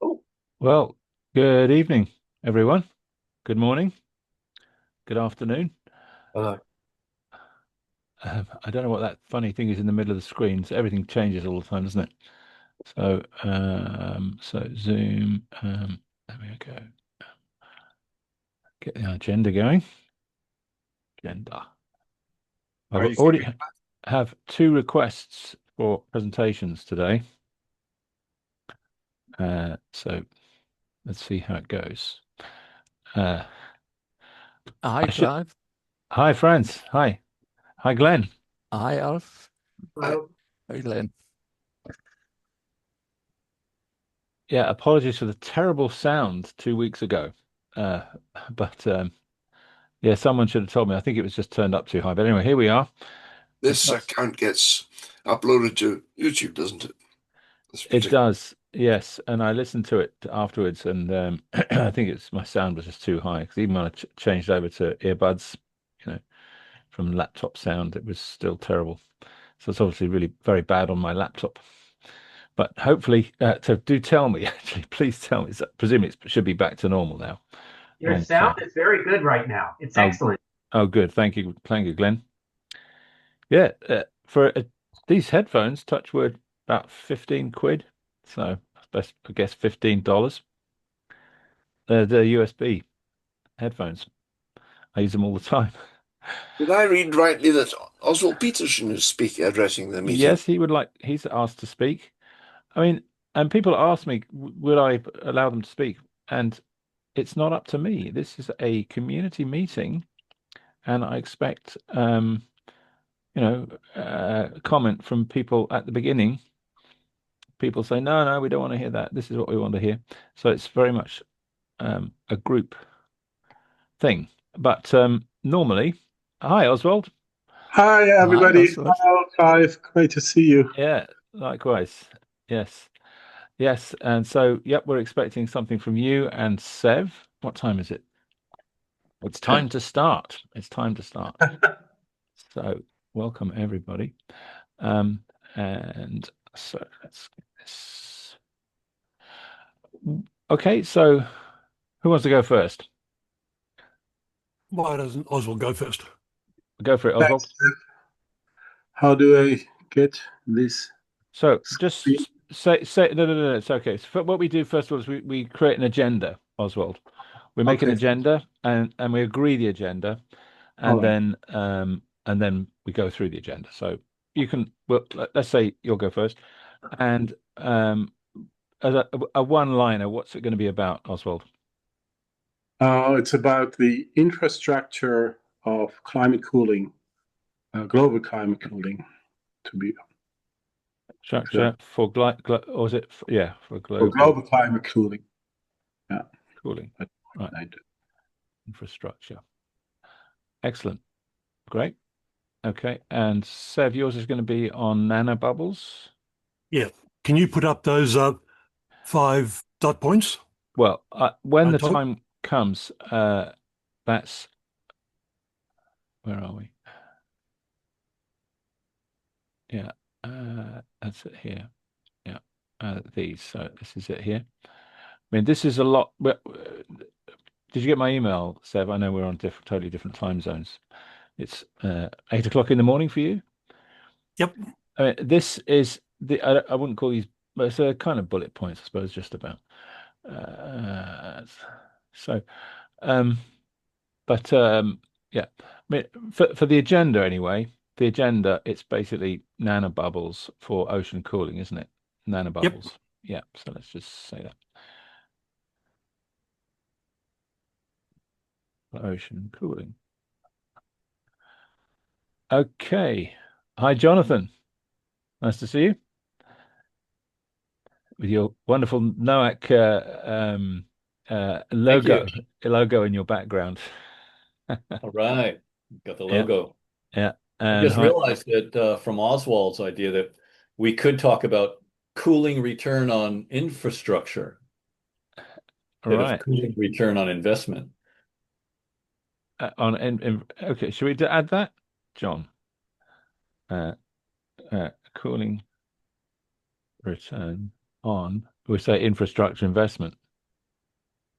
Oh, Well, good evening, everyone. Good morning, good afternoon. uh, I don't know what that funny thing is in the middle of the screen. So everything changes all the time, doesn't it? So Zoom. There we go. Get the agenda going. Agenda. I've are you already keeping? have two requests for presentations today. So let's see how it goes. Uh, Hi, I should. Clive. Hi, friends. Hi, Glenn. Hi, Alf. I, Hi, Glenn. Yeah, apologies for the terrible sound 2 weeks ago. Uh, but yeah, someone should have told me. I think it was just turned up too high. But anyway, here we are. It's this nice. account gets uploaded to YouTube, doesn't it? This It particular. does, yes. And I listened to it afterwards, and I think it's my sound was just too high because even when I ch changed over to earbuds, you know, from laptop sound, it was still terrible. So it's obviously really very bad on my laptop. But hopefully, so do tell me, actually, please tell me. Presumably it should be back to normal now, Your normal sound sound. is very good right now. It's Oh, excellent. oh, good. Thank you, Glenn. Yeah, for these headphones, touch wood, about 15 quid. So I guess $15. They're USB headphones. I use them all the time. Did I read rightly that Oswald Peterson is addressing the meeting? Yes, he's asked to speak. I mean, and people ask me, would I allow them to speak? And it's not up to me. This is a community meeting, and I expect, comment from people at the beginning. People say, no, no, we don't want to hear that. This is what we want to hear. So it's very much a group thing. But normally, hi, Oswald. Hi, Hi, everybody. Oswald. Hello, Clive. Great to see you. Yeah, likewise. Yes, yes. And so, yep, we're expecting something from you and Sev. What time is it? It's time to start. It's time to start. So, welcome everybody. Um, and so let's get this. Okay, so who wants to go first? Why doesn't Oswald go first? Go for it, Oswald. Thanks. How do I get this So screen? just say no, no, no, no, it's okay. So what we do first of all is we create an agenda, Oswald. We make an Okay, agenda and we agree the agenda, all and right. then we go through the agenda. So you can well let's say you'll go first, and as a one-liner, what's it going to be about, Oswald? It's about the infrastructure of climate cooling, global climate cooling, to be Structure exact. for or is it yeah, for For global global climate cooling. Yeah, cooling, that's right? what I do. Infrastructure. Excellent. Great. Okay. And Sev, yours is going to be on nanobubbles. Yeah. Can you put up those five dot points Well, when on the top? time comes, that's where are we? Yeah, that's it here. Yeah, these. So this is it here. I mean, this is a lot. Did you get my email, Sev? I know we're on totally different time zones. It's 8 o'clock in the morning for you. Yep. I mean, this is I wouldn't call these, but it's a kind of bullet points, I suppose, just about. Uh, so, um, but yeah, I mean, for the agenda anyway, the agenda it's basically nanobubbles for ocean cooling, isn't it? Yep. Nanobubbles. Yeah. So let's just say that for ocean cooling. Okay. Hi, Jonathan. Nice to see you with your wonderful NOAC Thank you. logo in your background. All right. Got the Yeah, logo. yeah. I And just hi. realized that from Oswald's idea that we could talk about cooling return on infrastructure All instead of right. cooling return on investment. Okay, should we add that, John? Uh, cooling return on we say infrastructure investment.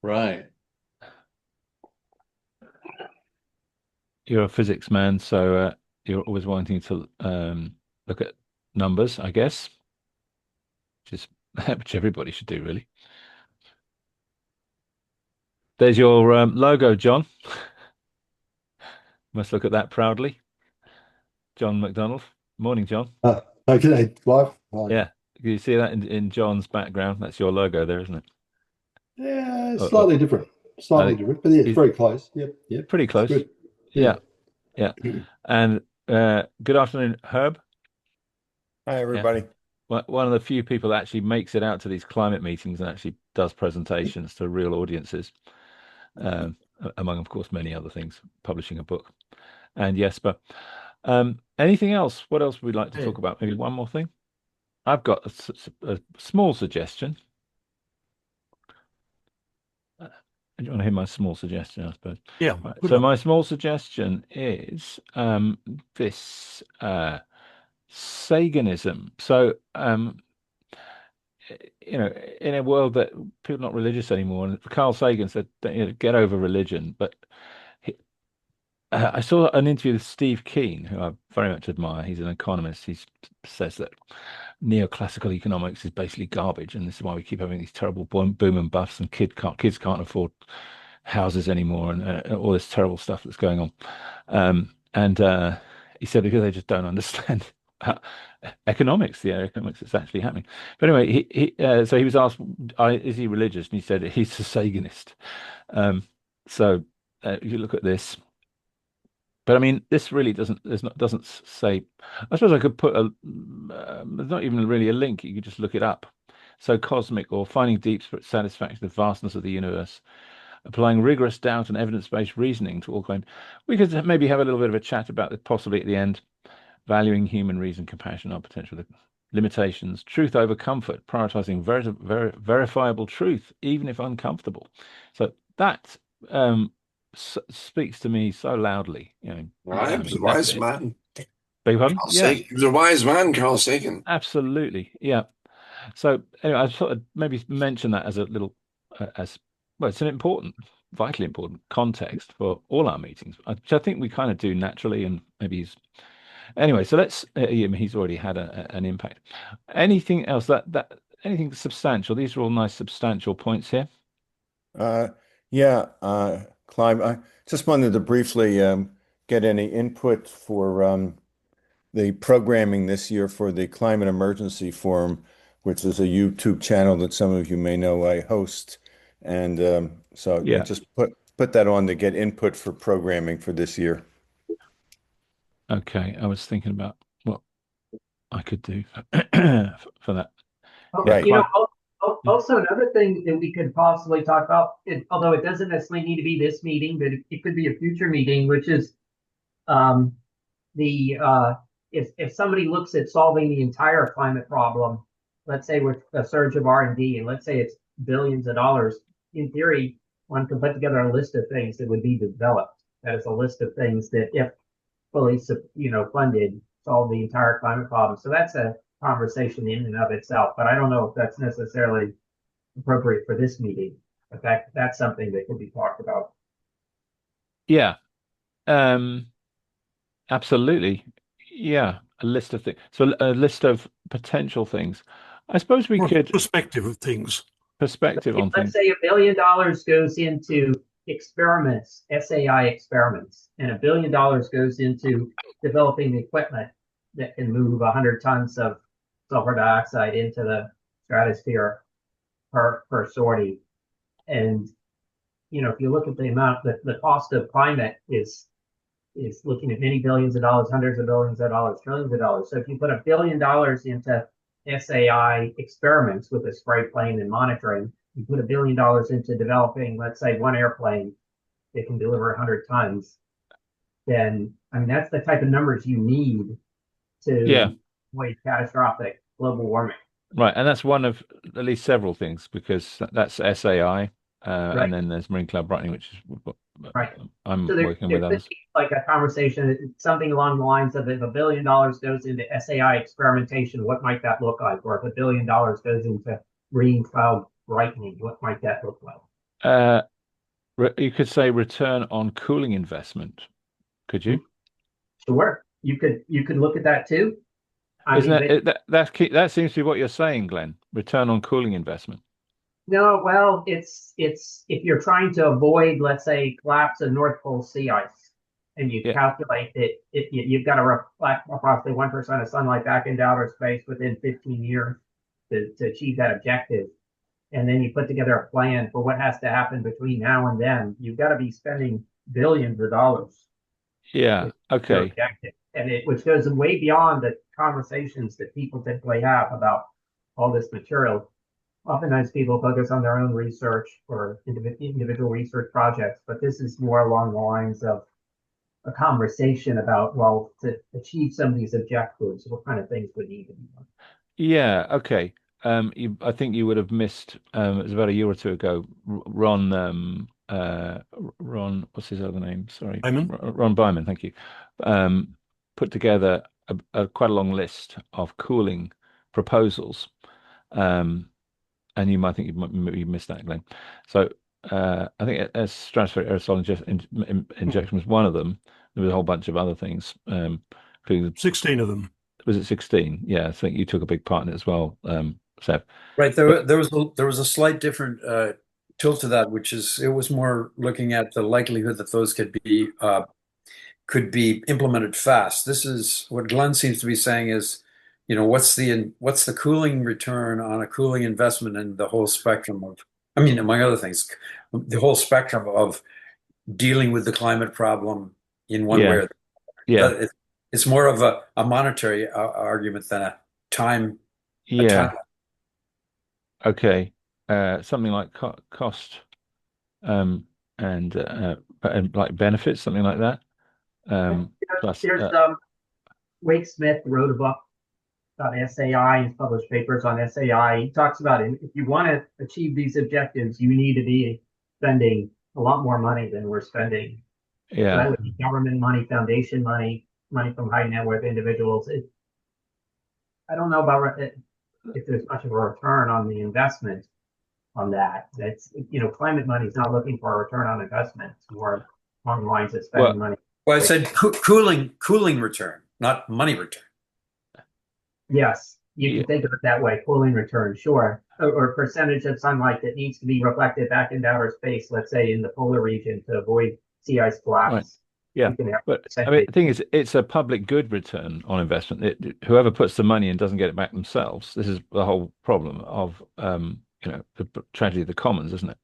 Right. You're a physics man, so you're always wanting to look at numbers, I guess, which everybody should do, really. There's your logo, John. Must look at that proudly. John McDonald. Morning, John. Okay, Clive. Hi. Yeah. You see that in John's background? That's your logo there, isn't it? Yeah, Oh, slightly different. Slightly different, but yeah, it's very close. Yep. Pretty It's close. good. Yeah. And good afternoon, Herb. Hi, everybody. One of the few people that actually makes it out to these climate meetings and actually does presentations to real audiences, among, of course, many other things, publishing a book. And Jesper. Anything else? What else would we like to talk about? Maybe one more thing? I've got a small suggestion. Do you want to hear my small suggestion, I suppose? Yeah. Right. So my small suggestion is this Saganism. So, in a world that people are not religious anymore, and Carl Sagan said, get over religion. But I saw an interview with Steve Keen, who I very much admire. He's an economist. He says that neoclassical economics is basically garbage, and this is why we keep having these terrible boom and busts, and kids can't afford houses anymore, and all this terrible stuff that's going on. And he said because they just don't understand economics, the economics that's actually happening. But anyway, so he was asked, is he religious? And he said he's a Saganist. So if you look at this. But I mean, this really doesn't say. I suppose I could put there's not even really a link. You could just look it up. So cosmic, or finding deep satisfaction in the vastness of the universe, applying rigorous doubt and evidence-based reasoning to all claims. We could maybe have a little bit of a chat about it, possibly at the end. Valuing human reason, compassion, our potential limitations, truth over comfort, prioritizing verifiable truth, even if uncomfortable. So that speaks to me so loudly. Right, he was a wise man. Beg your pardon? Yeah. He was a wise man, Carl Sagan. Absolutely, yeah. So anyway, I thought I'd maybe mention that as a little, it's an vitally important context for all our meetings, which I think we kind of do naturally, and maybe anyway. So let's. He's already had an impact. Anything else anything substantial? These are all nice substantial points here. Clive, I just wanted to briefly get any input for the programming this year for the Climate Emergency Forum, which is a YouTube channel that some of you may know I host. And just put that on to get input for programming for this year. Okay, I was thinking about what I could do for that. Right. Also, another thing that we could possibly talk about, although it doesn't necessarily need to be this meeting, but it could be a future meeting, which is if somebody looks at solving the entire climate problem, let's say with a surge of R&D, and let's say it's billions of dollars, in theory, one can put together a list of things that would be developed. That is a list of things that, if fully funded, solve the entire climate problem. So that's a conversation in and of itself, but I don't know if that's necessarily appropriate for this meeting. In fact, that's something that could be talked about. Yeah, absolutely. Yeah, a list of things. So a list of potential things. I suppose we could perspective of things. Perspective on things. Let's say $1 billion goes into experiments, SAI experiments, and $1 billion goes into developing the equipment that can move 100 tons of sulfur dioxide into the stratosphere per sortie. And if you look at the amount, the cost of climate is looking at many billions of dollars, hundreds of billions of dollars, trillions of dollars. So if you put $1 billion into SAI experiments with a spray plane and monitoring, you put $1 billion into developing, let's say, one airplane that can deliver 100 tons, then that's the type of numbers you need to avoid catastrophic global warming. Right, and that's one of at least several things, because that's SAI, and then there's Marine Cloud Brightening, which is right. I'm so working with others. Like a conversation, something along the lines of, if $1 billion goes into SAI experimentation, what might that look like? Or if $1 billion goes into green cloud brightening? What might that look like? You could say return on cooling investment. Could you? Sure. You could look at that too. Isn't that seems to be what you're saying, Glenn? Return on cooling investment. No, well, it's if you're trying to avoid, let's say, collapse of North Pole sea ice, and you calculate that you've got to reflect approximately 1% of sunlight back into outer space within 15 years to achieve that objective, and then you put together a plan for what has to happen between now and then, you've got to be spending billions of dollars. Yeah. Okay. Objective, and which goes way beyond the conversations that people typically have about all this material. Oftentimes people focus on their own research or individual research projects, but this is more along the lines of a conversation about, well, to achieve some of these objectives, what kind of things would need to be done. Yeah. Okay. I think you would have missed. It was about a year or two ago. Ron, what's his other name? Sorry, Ron Byman. Thank you. Put together quite a long list of cooling proposals. And you might think you missed that, Glenn. So I think as stratospheric aerosol injection was one of them. There was a whole bunch of other things, including 16 of them. Was it 16? Yeah, I think you took a big part in it as well, Seb. Right. There was a slight different tilt to that, which is it was more looking at the likelihood that those could be implemented fast. This is what Glenn seems to be saying is, what's the cooling return on a cooling investment in the whole spectrum of, among other things, the whole spectrum of dealing with the climate problem in one way or the other. Yeah. It's more of a monetary argument than a time. Yeah. Okay. Something like cost and like benefits, something like that. Plus, Wade Smith wrote a book about SAI. He's published papers on SAI. He talks about it. If you want to achieve these objectives, you need to be spending a lot more money than we're spending. Yeah. So that would be government money, foundation money, money from high net worth individuals. I don't know about if there's much of a return on the investment on that. That's, climate money is not looking for a return on investment. It's more along the lines of spending money. Well, I said cooling return, not money return. Yes, you can think of it that way, cooling return, sure. Or percentage of sunlight that needs to be reflected back into outer space, let's say in the polar region to avoid sea ice collapse. Right. Yeah, but the thing is, it's a public good return on investment. Whoever puts the money in doesn't get it back themselves. This is the whole problem of, the tragedy of the commons, isn't it?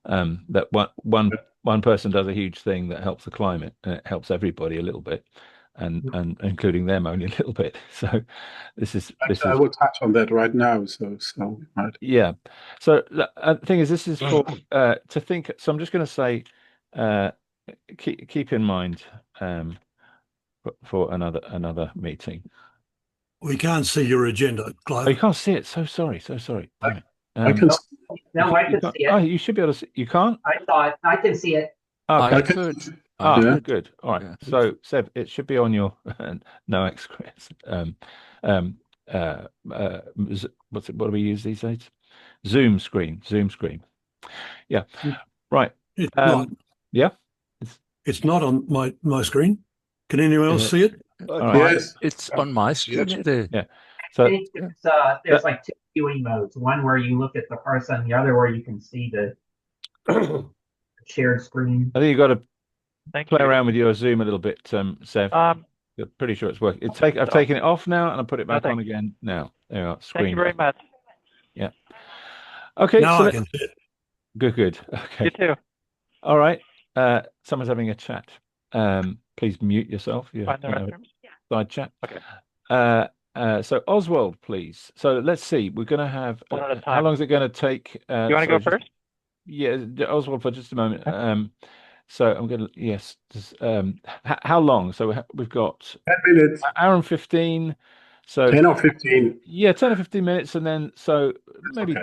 That one person does a huge thing that helps the climate, and it helps everybody a little bit, and including them only a little bit. So this is. I will touch on that right now. So right. Yeah. So the thing is, this is for to think. So I'm just going to say. Keep in mind for another meeting. We can't see your agenda, Clive. Oh, you can't see it. So sorry. Right. I can. No, I can see it. Oh, you should be able to see. You can't? I thought I can see it. Okay. I could. Good. All right. So Seb, it should be on your NOAC screen. What do we use these days? Zoom screen. Yeah. Right. It's not. Yeah. It's not on my screen. Can anyone else see it? Right. Yes. It's on my screen. Yeah. So I think there's like two viewing modes. One where you look at the person, the other where you can see the shared screen. I think you've got to play around with your Zoom a little bit, Seb. You're pretty sure it's working. I've taken it off now and I put it back on again now. There you are. Screen. Thank you very much. Yeah. Okay. Now I can see it. Good. Okay. You too. All right. Someone's having a chat. Please mute yourself. You Find the restrooms. side chat. Okay. So Oswald, please. So let's see. We're going to have. One at a time. How long is it going to take? You want to go first? Yeah, Oswald, for just a moment. So I'm going to yes. How long? So we've got 10 minutes. An hour and 15. So 10 or 15. Yeah, 10 or 15 minutes, and then so maybe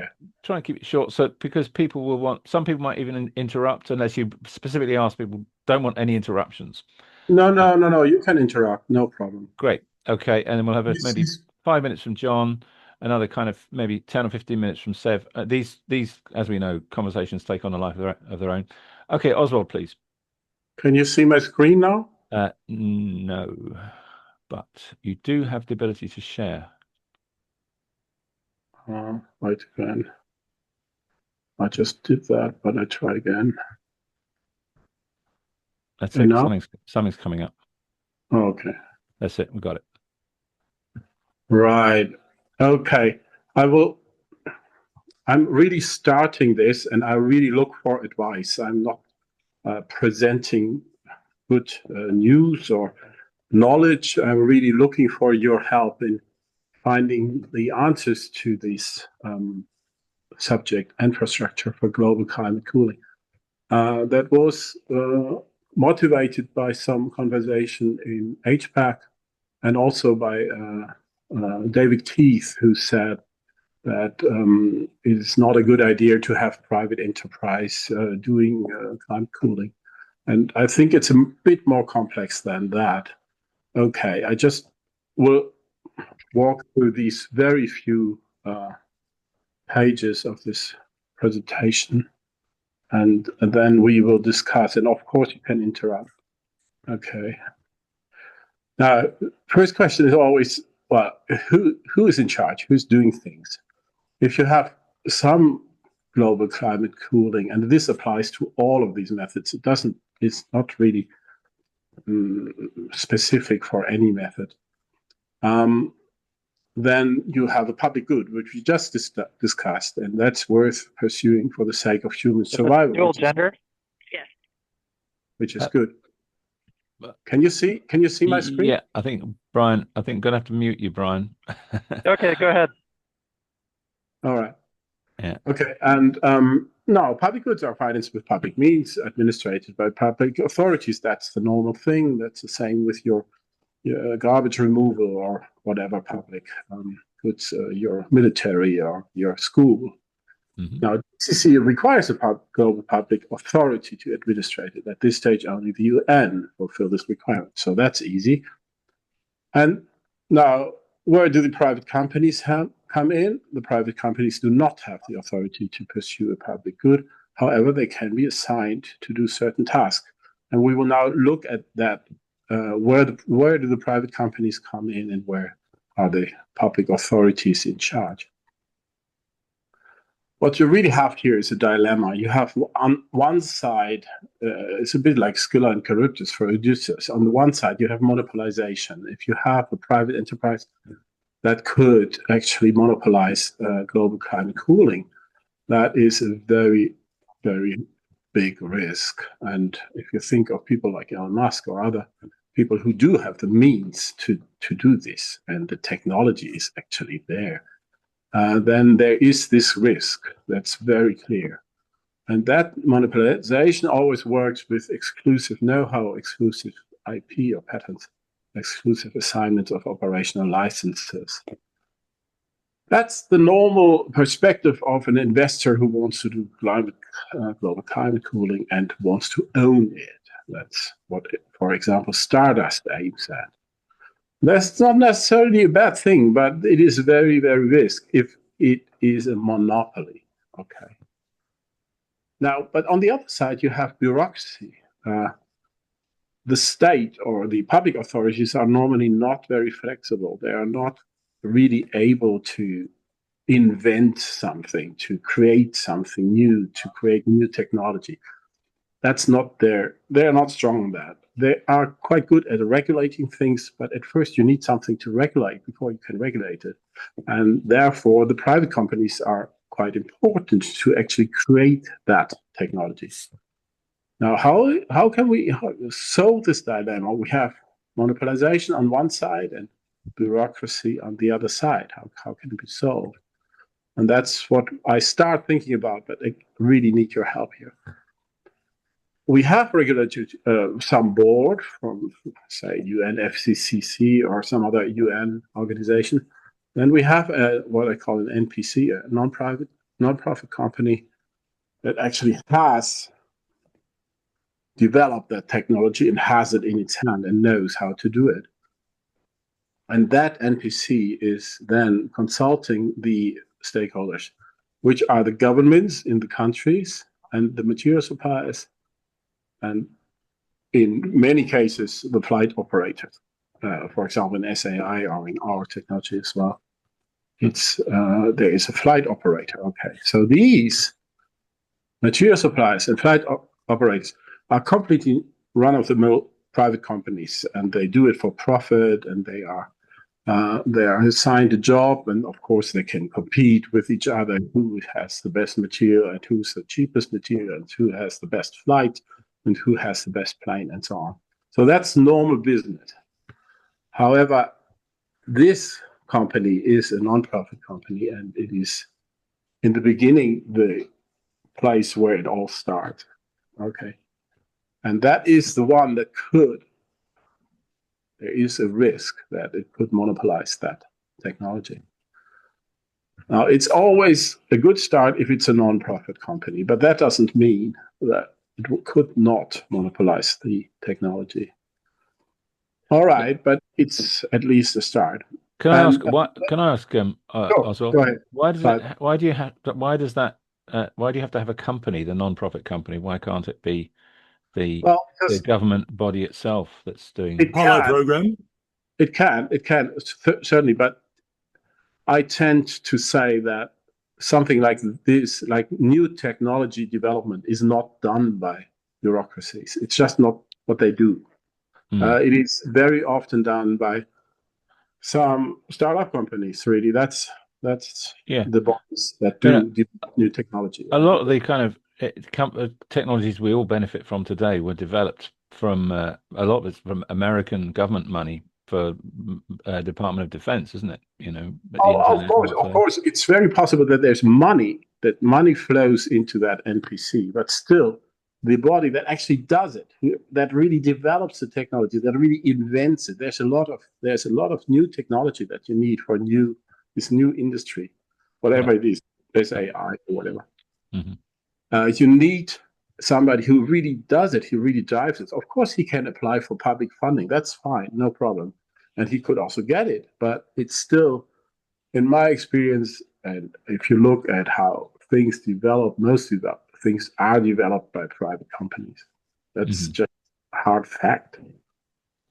try and keep it short. So because people will want, some people might even interrupt unless you specifically ask people. Don't want any interruptions. No. You can interrupt. No problem. Great. Okay, and then we'll have maybe 5 minutes from John, another kind of maybe 10 or 15 minutes from Sev. These, as we know, conversations take on a life of their own. Okay, Oswald, please. Can you see my screen now? No, but you do have the ability to share. Wait again. I just did that, but I try again. That's And it. now? Something's coming up. Oh, okay. That's it. We got it. Right. Okay. I'm really starting this, and I really look for advice. I'm not presenting good news or knowledge. I'm really looking for your help in finding the answers to this subject, infrastructure for global climate cooling. That was motivated by some conversation in HPAC and also by David Keith, who said that it's not a good idea to have private enterprise doing climate cooling. And I think it's a bit more complex than that. Okay, I just will walk through these very few pages of this presentation, and then we will discuss. And of course, you can interrupt. Okay. Now, first question is always, well, who is in charge? Who's doing things? If you have some global climate cooling, and this applies to all of these methods, it's not really specific for any method. Then you have a public good, which we just discussed, and that's worth pursuing for the sake of human survival. Dual gender? Yes. Which is good. Can you see my screen? Yeah, I think, Brian, I'm going to have to mute you, Brian. Okay, go ahead. All right. Yeah. Okay, and no, public goods are financed with public means, administrated by public authorities. That's the normal thing. That's the same with your garbage removal or whatever public goods, your military or your school. Mm-hmm. Now, DCC requires a global public authority to administrate it. At this stage, only the UN fulfill this requirement. So that's easy. And now, where do the private companies come in? The private companies do not have the authority to pursue a public good. However, they can be assigned to do certain tasks. And we will now look at that. Where do the private companies come in, and where are the public authorities in charge? What you really have here is a dilemma. You have on one side, it's a bit like Scylla and Charybdis for Odysseus. On the one side, you have monopolization. If you have a private enterprise that could actually monopolize global climate cooling, that is a very, very big risk. And if you think of people like Elon Musk or other people who do have the means to do this, and the technology is actually there, then there is this risk that's very clear. And that monopolization always works with exclusive know-how, exclusive IP or patents, exclusive assignment of operational licenses. That's the normal perspective of an investor who wants to do global climate cooling and wants to own it. That's what, for example, Stardust aims at. That's not necessarily a bad thing, but it is very, very risky if it is a monopoly. Okay. Now, but on the other side, you have bureaucracy. The state or the public authorities are normally not very flexible. They are not really able to invent something, to create something new, to create new technology. That's not they're not strong on that. They are quite good at regulating things, but at first you need something to regulate before you can regulate it. And therefore, the private companies are quite important to actually create that technology. Now, how can we solve this dilemma? We have monopolization on one side and bureaucracy on the other side. How can it be solved? And that's what I start thinking about, but I really need your help here. We have regulated some board from, say, UNFCCC or some other UN organization. Then we have what I call an NPC, a non-profit company that actually has developed that technology and has it in its hand and knows how to do it. And that NPC is then consulting the stakeholders, which are the governments in the countries and the material suppliers, and in many cases, the flight operators. For example, in SAI or in our technology as well, there is a flight operator. Okay, so these material suppliers and flight operators are completely run-of-the-mill private companies, and they do it for profit, and they are assigned a job, and of course they can compete with each other, who has the best material and who's the cheapest material and who has the best flight and who has the best plane and so on. So that's normal business. However, this company is a non-profit company, and it is in the beginning the place where it all starts. Okay. And that is the one that there is a risk that it could monopolize that technology. Now, it's always a good start if it's a non-profit company, but that doesn't mean that it could not monopolize the technology. All right, but it's at least a start. Can I ask? Oswald? Go ahead. Why do you have to have a company, the non-profit company? Why can't it be the government body itself that's doing it? Apollo program? It can certainly, but I tend to say that something like this, like new technology development, is not done by bureaucracies. It's just not what they do. It is very often done by some startup companies. Really, that's the bodies that do new technology. A lot of the kind of technologies we all benefit from today were developed from a lot of it's from American government money for Department of Defense, isn't it? You know, of course, it's very possible that there's money flows into that NPC, but still, the body that actually does it, that really develops the technology, that really invents it. There's a lot of new technology that you need for this new industry, whatever it is. There's AI or whatever. Mm-hmm. You need somebody who really does it, who really drives it. Of course, he can apply for public funding. That's fine, no problem. And he could also get it. But it's still, in my experience, and if you look at how things develop, things are developed by private companies. That's just a hard fact.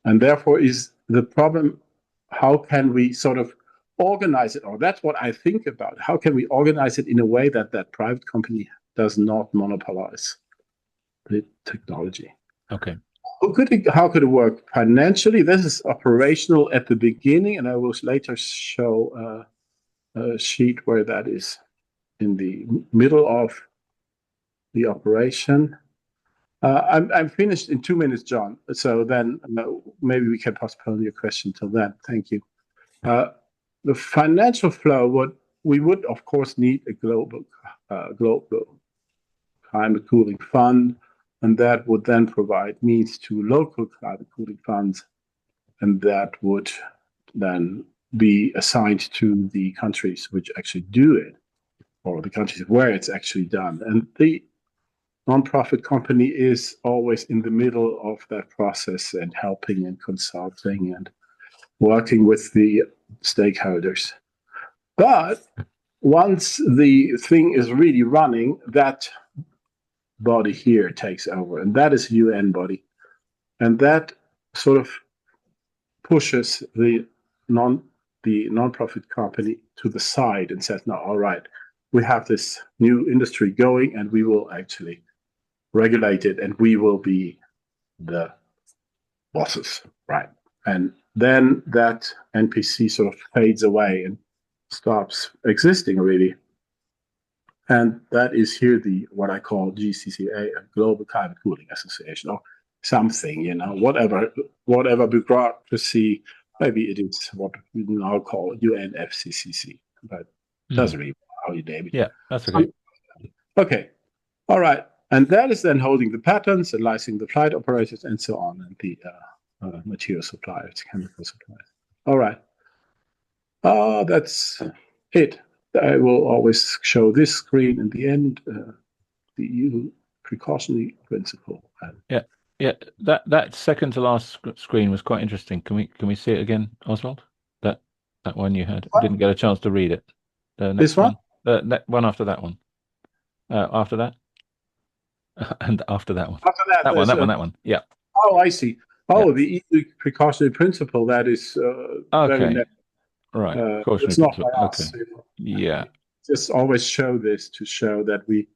And therefore is the problem, how can we sort of organize it? Or that's what I think about. How can we organize it in a way that that private company does not monopolize the technology? Okay. How could it work financially? This is operational at the beginning, and I will later show a sheet where that is in the middle of the operation. I'm finished in 2 minutes, John. So then maybe we can postpone your question till then. Thank you. The financial flow, we would of course need a global climate cooling fund, and that would then provide means to local climate cooling funds, and that would then be assigned to the countries which actually do it, or the countries where it's actually done. And the nonprofit company is always in the middle of that process and helping and consulting and working with the stakeholders. But once the thing is really running, that body here takes over, and that is a UN body. And that sort of pushes the non-profit company to the side and says, no, all right, we have this new industry going, and we will actually regulate it, and we will be the bosses, right? And then that NPC sort of fades away and stops existing, really. And that is here what I call GCCA, a Global Climate Cooling Association, or something, whatever bureaucracy. Maybe it is what we now call UNFCCC, but it doesn't really matter how you name it. Yeah, that's okay. Okay, all right. And that is then holding the patents and licensing the flight operators and so on, and the material suppliers, chemical suppliers. All right. That's it. I will always show this screen in the end, the EU precautionary principle. Yeah. That second to last screen was quite interesting. Can we see it again, Oswald? That one you had. Didn't get a chance to read it. The next This one? One after that one. After that? And after that one. After that, That one. Yeah. Oh, I see. Oh, the EU precautionary principle, that is okay. Right. It's not by us. Okay. Yeah. Just always show this to show that we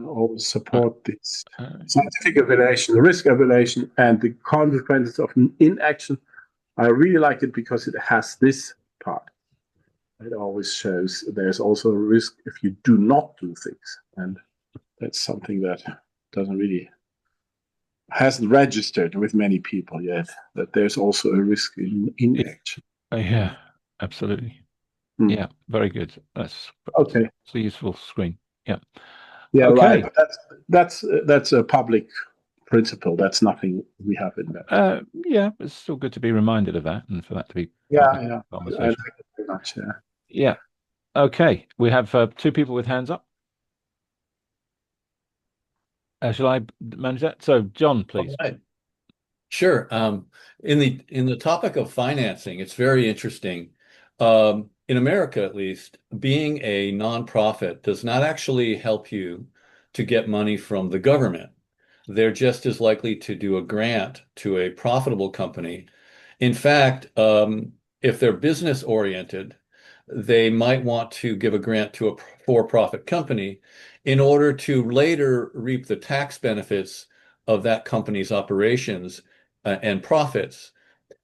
always support this scientific evaluation, the risk evaluation, and the consequences of inaction. I really like it because it has this part. It always shows there's also a risk if you do not do things, and that's something that hasn't registered with many people yet, that there's also a risk in inaction. Yeah, absolutely. Yeah, very good. That's okay. It's a useful screen. Yeah. Yeah, okay. Right. But that's a public principle. That's nothing we have in that. Yeah, it's still good to be reminded of that, and for that to be conversation. I like it very much. Yeah. Yeah. Okay. We have 2 people with hands up. Shall I manage that? So, John, please. Right. Sure. In the topic of financing, it's very interesting. In America, at least, being a nonprofit does not actually help you to get money from the government. They're just as likely to do a grant to a profitable company. In fact, if they're business oriented, they might want to give a grant to a for-profit company in order to later reap the tax benefits of that company's operations and profits.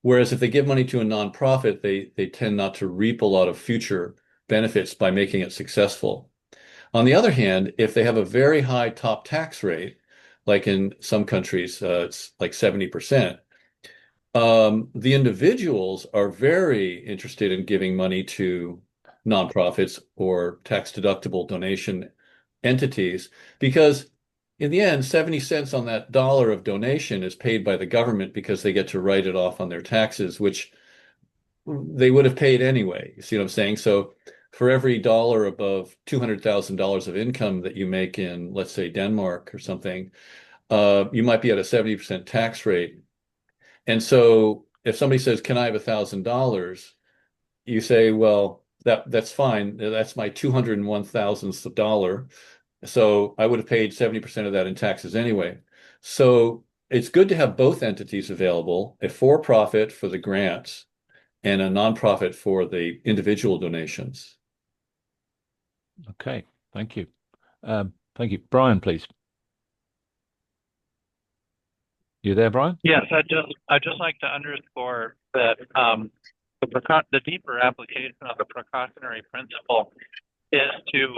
Whereas if they give money to a nonprofit, they tend not to reap a lot of future benefits by making it successful. On the other hand, if they have a very high top tax rate, like in some countries, it's like 70%, the individuals are very interested in giving money to nonprofits or tax-deductible donation entities, because in the end, 70 cents on that dollar of donation is paid by the government because they get to write it off on their taxes, which they would have paid anyway. You see what I'm saying? So for every dollar above $200,000 of income that you make in, let's say, Denmark or something, you might be at a 70% tax rate. And so if somebody says, can I have $1,000? You say, well, that's fine. That's my 201,000th dollar. So I would have paid 70% of that in taxes anyway. So it's good to have both entities available, a for-profit for the grants and a nonprofit for the individual donations. Okay, thank you. Thank you. Brian, please. You there, Brian? Yes, I'd just like to underscore that the deeper application of the precautionary principle is to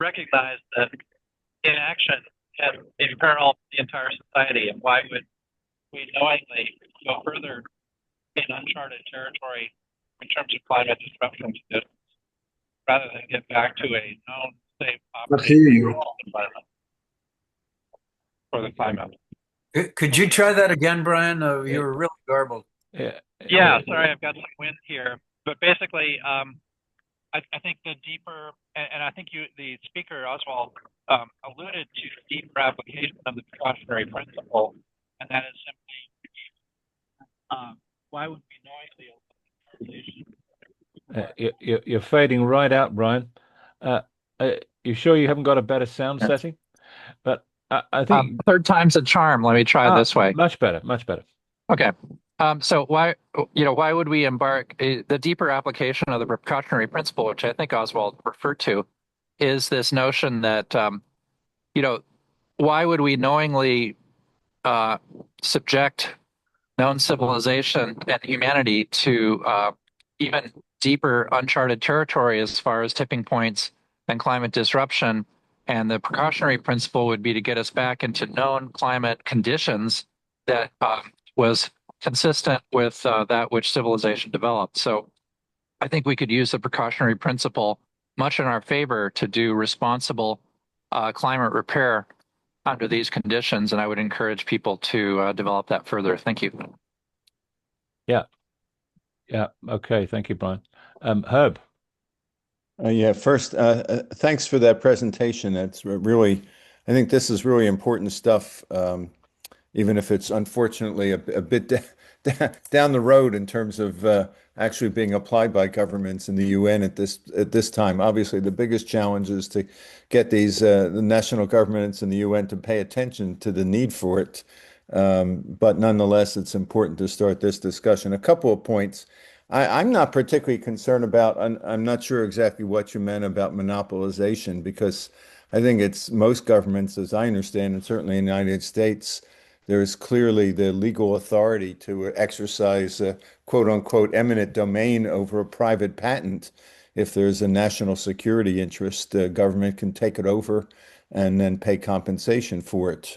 recognize that inaction can imperil the entire society, and why would we knowingly go further in uncharted territory in terms of climate disruption conditions rather than get back to a known safe operating environment for the climate. Could you try that again, Brian? You were really garbled. Yeah, sorry, I've got some wind here. But basically, I think the deeper, and I think the speaker, Oswald, alluded to the deeper application of the precautionary principle, and that is simply, why would we knowingly You're fading right out, Brian. You sure you haven't got a better sound setting? But I think third time's a charm. Let me try this way. Much better, much better. Okay. So why would we embark the deeper application of the precautionary principle, which I think Oswald referred to, is this notion that, why would we knowingly subject known civilization and humanity to even deeper uncharted territory as far as tipping points and climate disruption? And the precautionary principle would be to get us back into known climate conditions that was consistent with that which civilization developed. So I think we could use the precautionary principle much in our favor to do responsible climate repair under these conditions. And I would encourage people to develop that further. Thank you. Yeah. Yeah. Okay. Thank you, Brian. Herb. Yeah, first, thanks for that presentation. That's really, I think this is really important stuff, even if it's unfortunately a bit down the road in terms of actually being applied by governments in the UN at this time. Obviously, the biggest challenge is to get the national governments in the UN to pay attention to the need for it. But nonetheless, it's important to start this discussion. A couple of points. I'm not particularly concerned about, I'm not sure exactly what you meant about monopolization, because I think it's most governments, as I understand, and certainly in the United States, there is clearly the legal authority to exercise quote unquote eminent domain over a private patent. If there's a national security interest, the government can take it over and then pay compensation for it.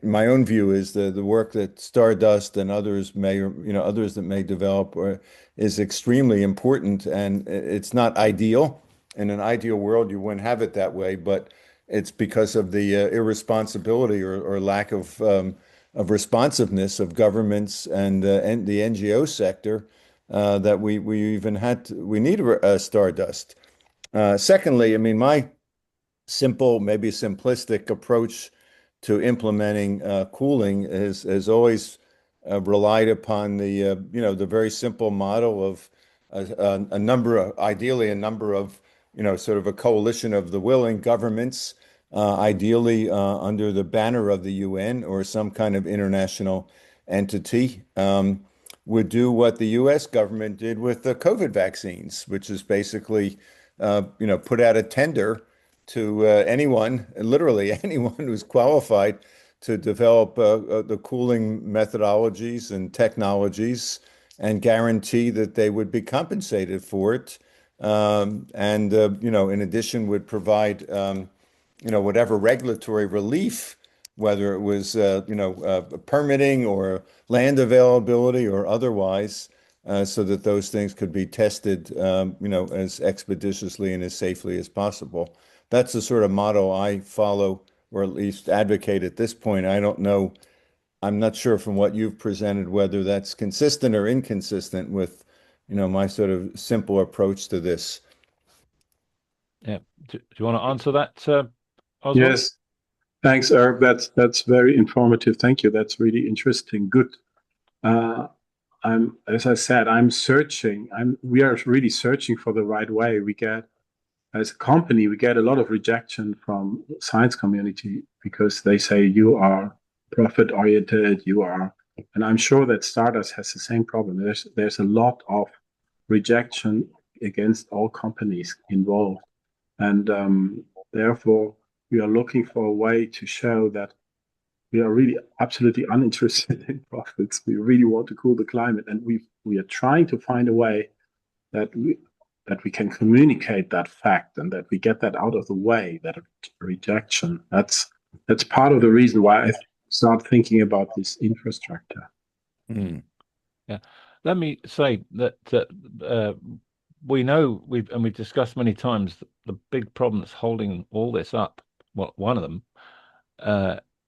My own view is the work that Stardust and others others that may develop is extremely important, and it's not ideal. In an ideal world, you wouldn't have it that way, but it's because of the irresponsibility or lack of responsiveness of governments and the NGO sector that we need Stardust. Secondly, I mean, my simple, maybe simplistic approach to implementing cooling has always relied upon the very simple model of ideally a number of sort of a coalition of the willing governments, ideally under the banner of the UN or some kind of international entity, would do what the US government did with the COVID vaccines, which is basically put out a tender to anyone, literally anyone who's qualified to develop the cooling methodologies and technologies and guarantee that they would be compensated for it. In addition, would provide, whatever regulatory relief, whether it was, permitting or land availability or otherwise, so that those things could be tested, as expeditiously and as safely as possible. That's the sort of model I follow, or at least advocate at this point. I don't know. I'm not sure from what you've presented whether that's consistent or inconsistent with, my sort of simple approach to this. Yeah. Do you want to answer that, Oswald? Yes. Thanks, Herb. That's very informative. Thank you. That's really interesting. Good. As I said, we are really searching for the right way. As a company, we get a lot of rejection from the science community because they say you are profit oriented, and I'm sure that Stardust has the same problem. There's a lot of rejection against all companies involved, and therefore we are looking for a way to show that we are really absolutely uninterested in profits. We really want to cool the climate, and we are trying to find a way that we can communicate that fact and that we get that out of the way, that rejection. That's part of the reason why I start thinking about this infrastructure. Yeah. Let me say that we know we've discussed many times the big problem that's holding all this up. Well, one of them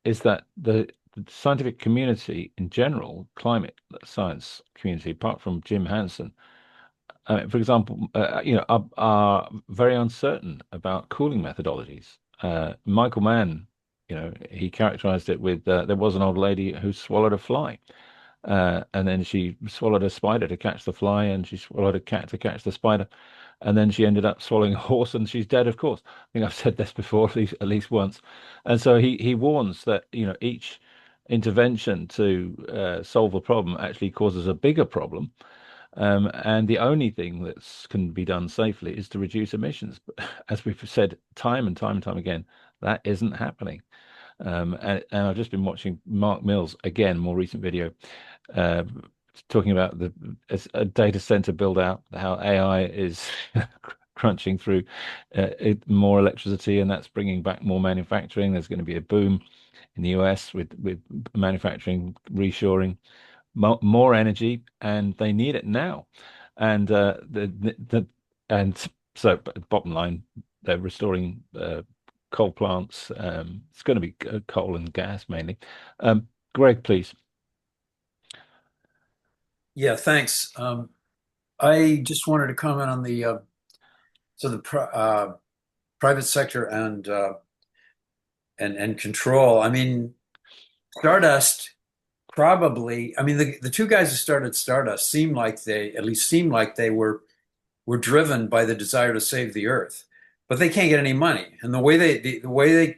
is that the scientific community in general, climate science community, apart from Jim Hansen, for example, are very uncertain about cooling methodologies. Michael Mann, he characterized it with there was an old lady who swallowed a fly, and then she swallowed a spider to catch the fly, and she swallowed a cat to catch the spider, and then she ended up swallowing a horse, and she's dead, of course. I think I've said this before at least once. And so he warns that each intervention to solve a problem actually causes a bigger problem. And the only thing that can be done safely is to reduce emissions. But as we've said time and time again, that isn't happening. And I've just been watching Mark Mills, again, more recent video, talking about a data center build out, how AI is crunching through more electricity, and that's bringing back more manufacturing. There's going to be a boom in the US with manufacturing reshoring. More energy, and they need it now. And so bottom line, they're restoring coal plants. It's going to be coal and gas mainly. Greg, please. Yeah, thanks. I just wanted to comment on the private sector and control. I mean, Stardust probably, I mean, the two guys who started Stardust seemed like they were driven by the desire to save the Earth, but they can't get any money. And the way they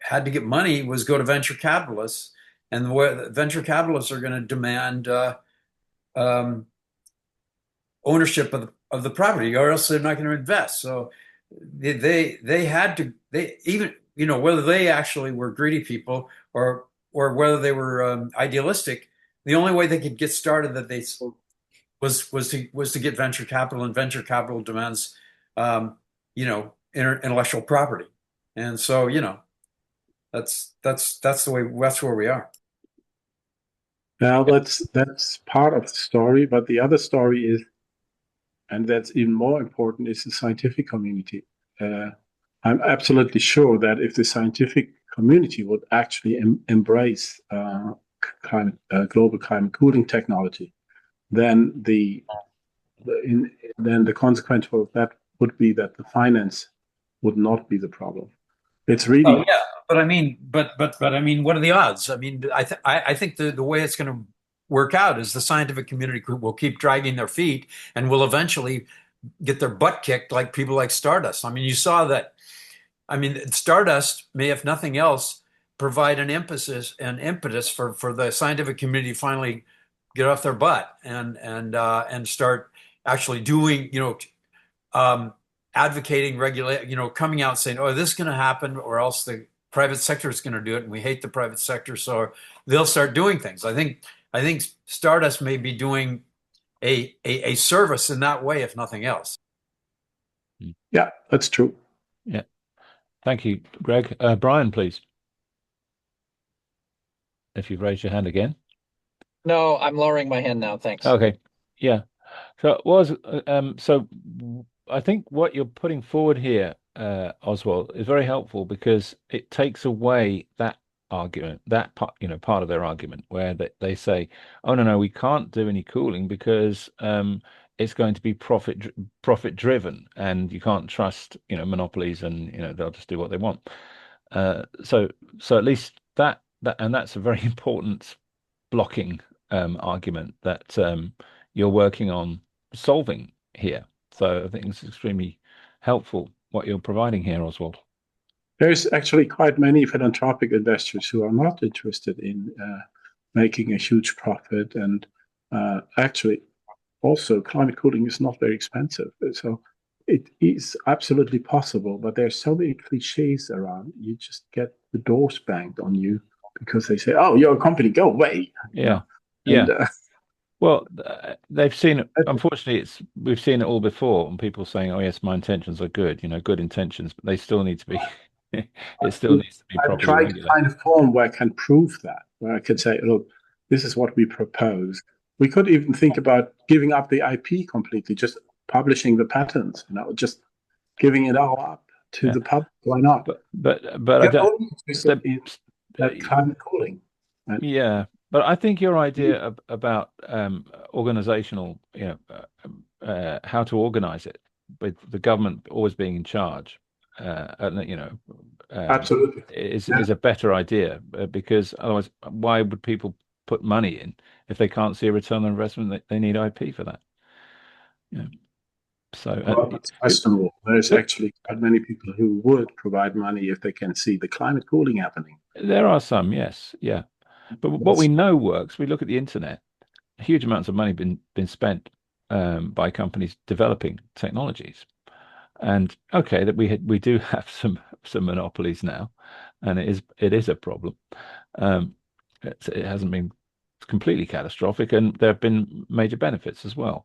had to get money was go to venture capitalists, and the way venture capitalists are going to demand ownership of the property, or else they're not going to invest. So they had to, they even, you know, whether they actually were greedy people or whether they were idealistic, the only way they could get started was to get venture capital, and venture capital demands you know, intellectual property. And so, you know, that's where we are. Now that's part of the story, but the other story is, and that's even more important, is the scientific community. I'm absolutely sure that if the scientific community would actually embrace global climate cooling technology, then the consequence of that would be that the finance would not be the problem. It's really. Oh, yeah, but I mean, but I mean, what are the odds? I mean, I think the way it's going to work out is the scientific community will keep dragging their feet and will eventually get their butt kicked like people like Stardust. I mean, you saw that. I mean, Stardust may, if nothing else, provide an impetus for the scientific community to finally get off their butt and start actually doing, you know, advocating, regulate, you know, coming out saying, oh, this is going to happen, or else the private sector is going to do it, and we hate the private sector, so they'll start doing things. I think Stardust may be doing a service in that way, if nothing else. Yeah, that's true. Yeah. Thank you, Greg. Brian, please. If you've raised your hand again. No, I'm lowering my hand now. Thanks. Okay. Yeah. So it was so I think what you're putting forward here, Oswald, is very helpful, because it takes away that argument, that part, you know, part of their argument where they say, oh no, we can't do any cooling because it's going to be profit driven, and you can't trust, you know, monopolies, and, you know, they'll just do what they want. So at least that and that's a very important blocking argument that you're working on solving here. So I think it's extremely helpful what you're providing here, Oswald. There's actually quite many philanthropic investors who are not interested in making a huge profit, and actually also climate cooling is not very expensive. So it is absolutely possible, but there's so many cliches around. You just get the doors banged on you because they say, oh, you're a company, go away. Yeah. And, yeah. Well, they've seen it. Unfortunately, we've seen it all before, and people saying, "Oh, yes, my intentions are good." You know, good intentions, but they still need to be. It still needs to be properly trying regulated. to find a form where I can prove that, where I can say, "Look, this is what we propose." We could even think about giving up the IP completely, just publishing the patents. You know, just giving it all up to the public. Why not? But I don't. That climate cooling. Right? Yeah. But I think your idea about organizational, you know, how to organize it, with the government always being in charge, you know, absolutely is a better idea, because otherwise, why would people put money in if they can't see a return on investment? They need IP for that. Yeah. So it's questionable. There's actually quite many people who would provide money if they can see the climate cooling happening. There are some, yes, yeah. But what we know works, we look at the internet, huge amounts of money been spent by companies developing technologies. And okay, that we do have some monopolies now, and it is a problem. It hasn't been completely catastrophic, and there have been major benefits as well.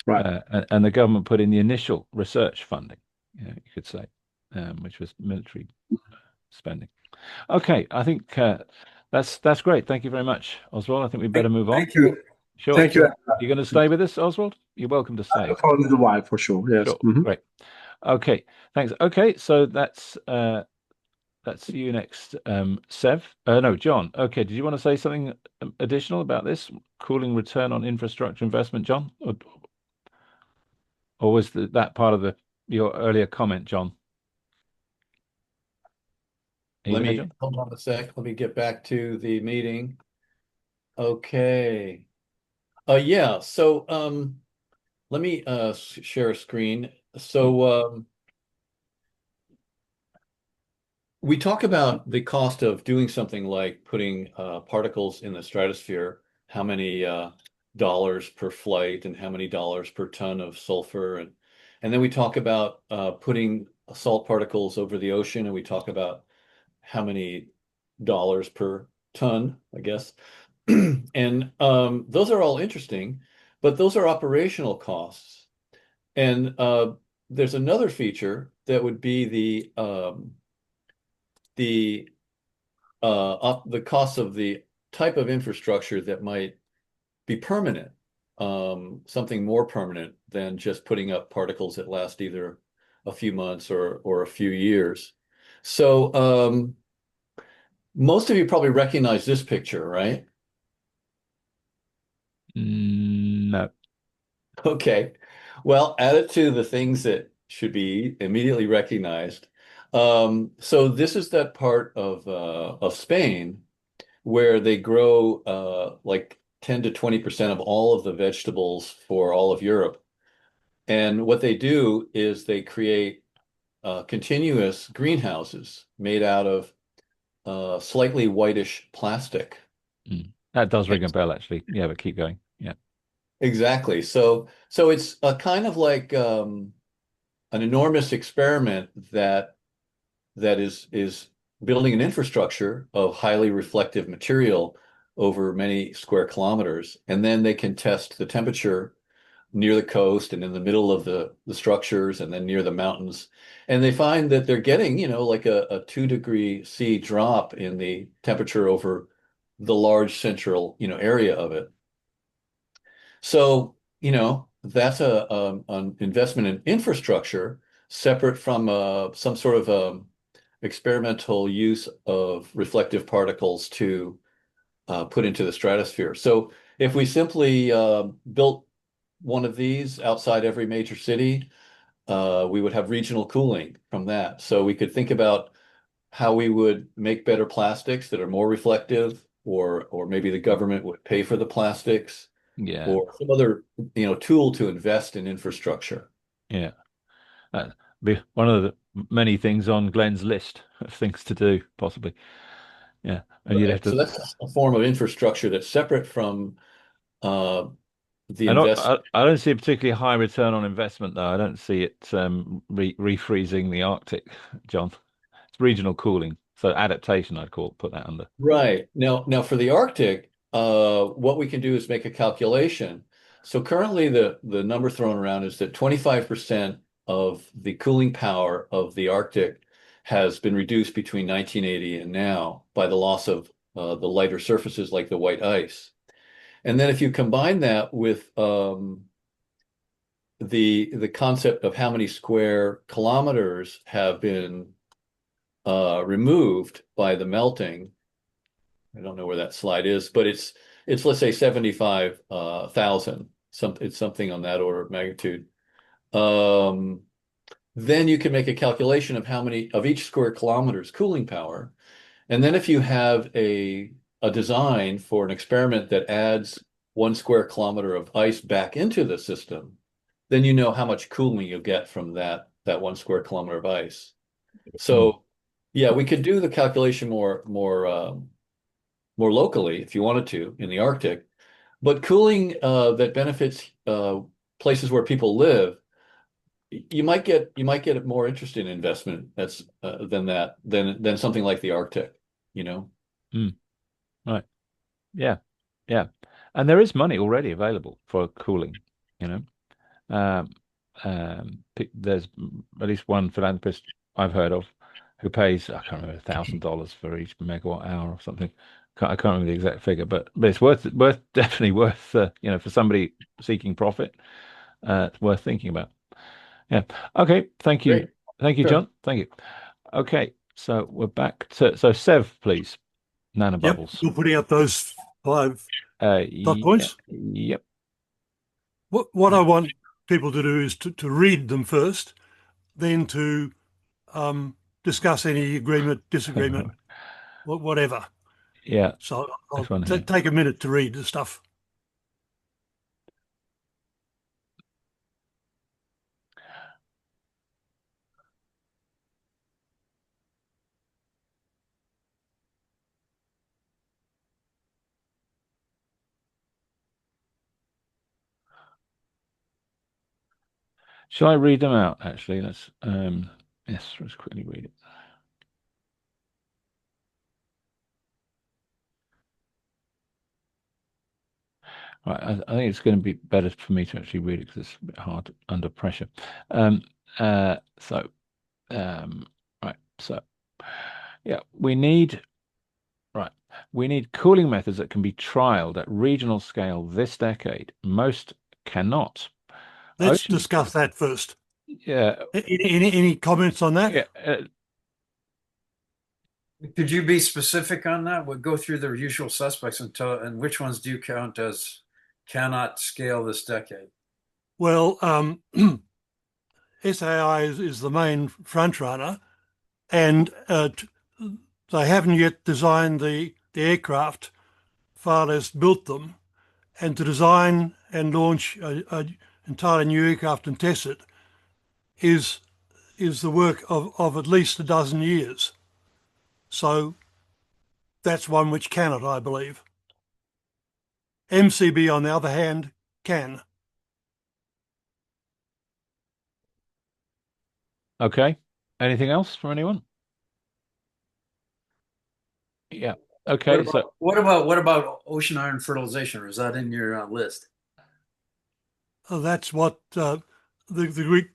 Right. And the government put in the initial research funding, you could say, which was military spending. Okay, I think that's great. Thank you very much, Oswald. I think we better move on. Thank you. Sure. Thank you. You're going to stay with us, Oswald? You're welcome to stay. For a little while, for sure. Yes. Sure. Mm-hmm. Great. Okay. Thanks. Okay. So that's you next, Sev. No, John. Okay. Did you want to say something additional about this cooling return on infrastructure investment, John? Or was that part of your earlier comment, John? Let me hold on a sec. Let me get back to the meeting. Okay. Yeah. So let me share a screen. So we talk about the cost of doing something like putting particles in the stratosphere, how many dollars per flight and how many dollars per ton of sulfur. And then we talk about putting salt particles over the ocean, and we talk about how many dollars per ton, I guess. And those are all interesting, but those are operational costs. And there's another feature that would be the cost of the type of infrastructure that might be permanent, something more permanent than just putting up particles that last either a few months or a few years. So most of you probably recognize this picture, right? No. Okay. Well, add it to the things that should be immediately recognized. So this is that part of Spain where they grow like 10 to 20% of all of the vegetables for all of Europe. And what they do is they create continuous greenhouses made out of slightly whitish plastic. That does ring a bell, actually. Yeah, but keep going. Yeah. Exactly. So it's a kind of like an enormous experiment that is building an infrastructure of highly reflective material over many square kilometers, and then they can test the temperature near the coast and in the middle of the structures and then near the mountains. And they find that they're getting, like a 2 degree C drop in the temperature over the large central, area of it. So, that's an investment in infrastructure separate from some sort of experimental use of reflective particles to put into the stratosphere. So if we simply built one of these outside every major city, we would have regional cooling from that. So we could think about how we would make better plastics that are more reflective, or maybe the government would pay for the plastics, or some other tool to invest in infrastructure. Yeah. Be one of the many things on Glenn's list of things to do, possibly. Yeah. And you'd have to. So that's a form of infrastructure that's separate from the investment. I don't see a particularly high return on investment, though. I don't see it refreezing the Arctic, John. It's regional cooling. So adaptation, put that under. Right. Now for the Arctic, what we can do is make a calculation. So currently the number thrown around is that 25% of the cooling power of the Arctic has been reduced between 1980 and now by the loss of the lighter surfaces like the white ice. And then if you combine that with the concept of how many square kilometers have been removed by the melting, I don't know where that slide is, but it's let's say 75,000. It's something on that order of magnitude. Then you can make a calculation of how many of each square kilometer's cooling power. And then if you have a design for an experiment that adds 1 square kilometer of ice back into the system, then you know how much cooling you'll get from that 1 square kilometer of ice. So yeah, we could do the calculation more locally if you wanted to in the Arctic, but cooling that benefits places where people live, you might get more interesting investment than something like the Arctic, Right. Yeah. Yeah. And there is money already available for cooling, there's at least one philanthropist I've heard of who pays, I can't remember, $1,000 for each megawatt hour or something. I can't remember the exact figure, but it's definitely worth for somebody seeking profit, it's worth thinking about. Yeah. Okay. Thank you. Great. Thank you, Sure. John. Thank you. Okay. So we're back to Sev, please. Nanobubbles. Yep, you're putting up those 5 dot points. Yep. What I want people to do is to read them first, then to discuss any agreement, disagreement, whatever. Yeah. So I'll take a minute to read the stuff. Shall I read them out? Actually, let's let's quickly read it. Right, I think it's going to be better for me to actually read it because it's a bit hard under pressure. Right, so yeah, we need cooling methods that can be trialed at regional scale this decade. Most cannot. Let's discuss that first. Yeah. Any comments on that? Yeah. Could you be specific on that? We'll go through the usual suspects and which ones do you count as cannot scale this decade? Well, SAI is the main front runner, and they haven't yet designed the aircraft, far less built them. And to design and launch an entirely new aircraft and test it is the work of at least a dozen years. So that's one which cannot, I believe. MCB, on the other hand, can. Okay. Anything else from anyone? Yeah. Okay. What about ocean iron fertilization? Or is that in your list? That's what the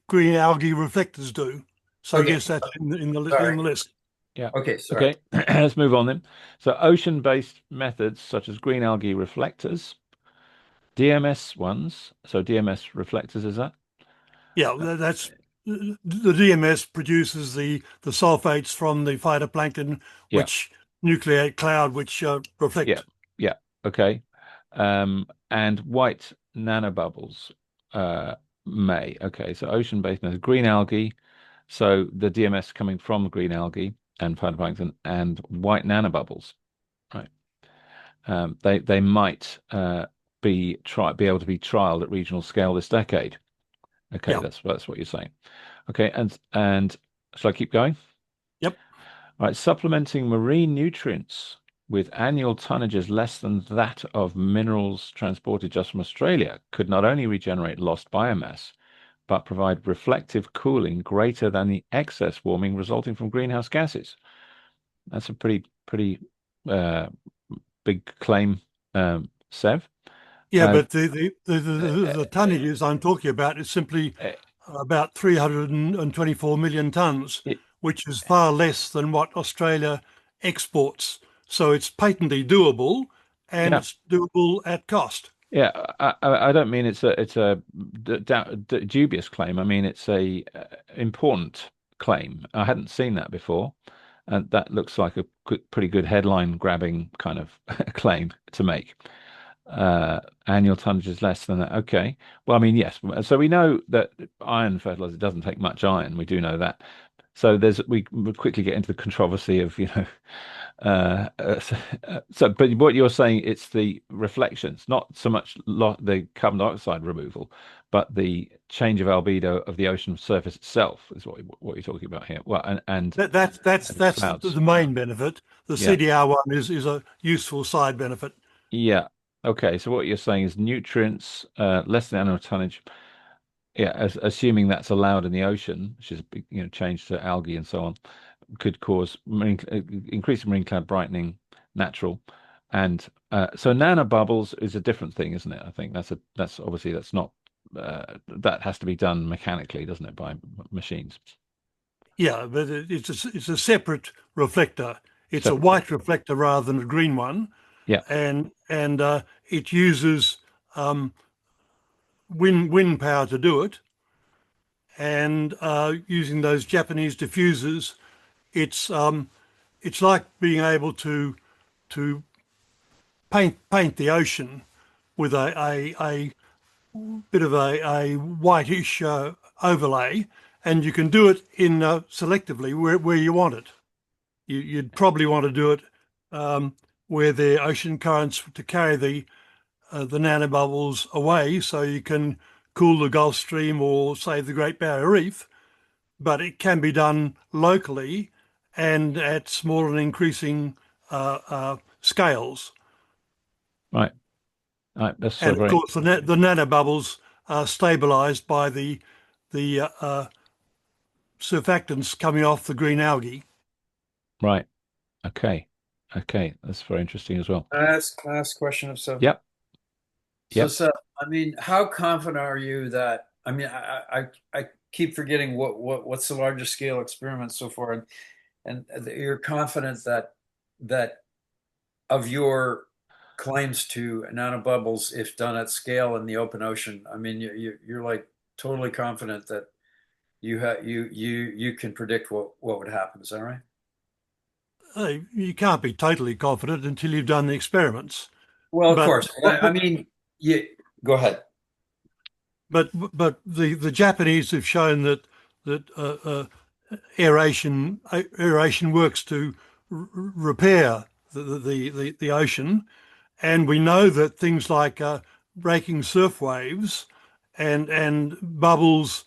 green algae reflectors do. So Okay. yes, that's in the list. Yeah. Okay. Sorry. Okay. Let's move on then. So ocean-based methods such as green algae reflectors, DMS ones. So DMS reflectors, is that? Yeah, that's the DMS produces the sulfates from the phytoplankton, which nucleate cloud, which reflect. Yeah. Okay. And white nanobubbles may. Okay. So ocean-based methods, green algae. So the DMS coming from green algae and phytoplankton and white nanobubbles, right? They might be able to be trialed at regional scale this decade. Okay, that's what you're saying. Okay, and shall I keep going? Yep. All right, supplementing marine nutrients with annual tonnages less than that of minerals transported just from Australia could not only regenerate lost biomass, but provide reflective cooling greater than the excess warming resulting from greenhouse gases. That's a pretty big claim, Sev. Yeah, but the tonnages I'm talking about is simply about 324 million tons, which is far less than what Australia exports. So it's patently doable, and it's doable at cost. Yeah, I don't mean it's a dubious claim. I mean it's a important claim. I hadn't seen that before, and that looks like a pretty good headline grabbing kind of claim to make. Annual tonnage is less than that. Okay. Well, I mean, yes. So we know that iron fertilizer doesn't take much iron. We do know that. So we would quickly get into the controversy of, but what you're saying, it's the reflections, not so much the carbon dioxide removal, but the change of albedo of the ocean surface itself is what you're talking about here. Well, and that's the main benefit. The CDR one is a useful side benefit. Yeah. Okay. So what you're saying is nutrients, less than annual tonnage. Yeah, assuming that's allowed in the ocean, which is change to algae and so on, could cause increase marine cloud brightening, natural, and so nanobubbles is a different thing, isn't it? I think that's obviously that's not that has to be done mechanically, doesn't it, by machines? Yeah, but it's a separate reflector. It's a white reflector rather than a green one. Yeah, and it uses wind power to do it, and using those Japanese diffusers, it's like being able to paint the ocean with a bit of a whitish overlay, and you can do it in selectively where you want it. You'd probably want to do it where the ocean currents to carry the nanobubbles away, so you can cool the Gulf Stream or save the Great Barrier Reef. But it can be done locally and at small and increasing scales. Right. Right. That's And very... of course, the nanobubbles are stabilized by the surfactants coming off the green algae. Right. Okay. Okay. That's very interesting as well. Last question of Seth. Yep. So Seth, I mean, how confident are you that, I mean, I keep forgetting what's the largest scale experiment so far, and you're confident that of your claims to nanobubbles, if done at scale in the open ocean, I mean, you're like totally confident that you can predict what would happen. Is that right? You can't be totally confident until you've done the experiments. Well, of course. I mean, go ahead. But the Japanese have shown that aeration works to repair the ocean, and we know that things like breaking surf waves and bubbles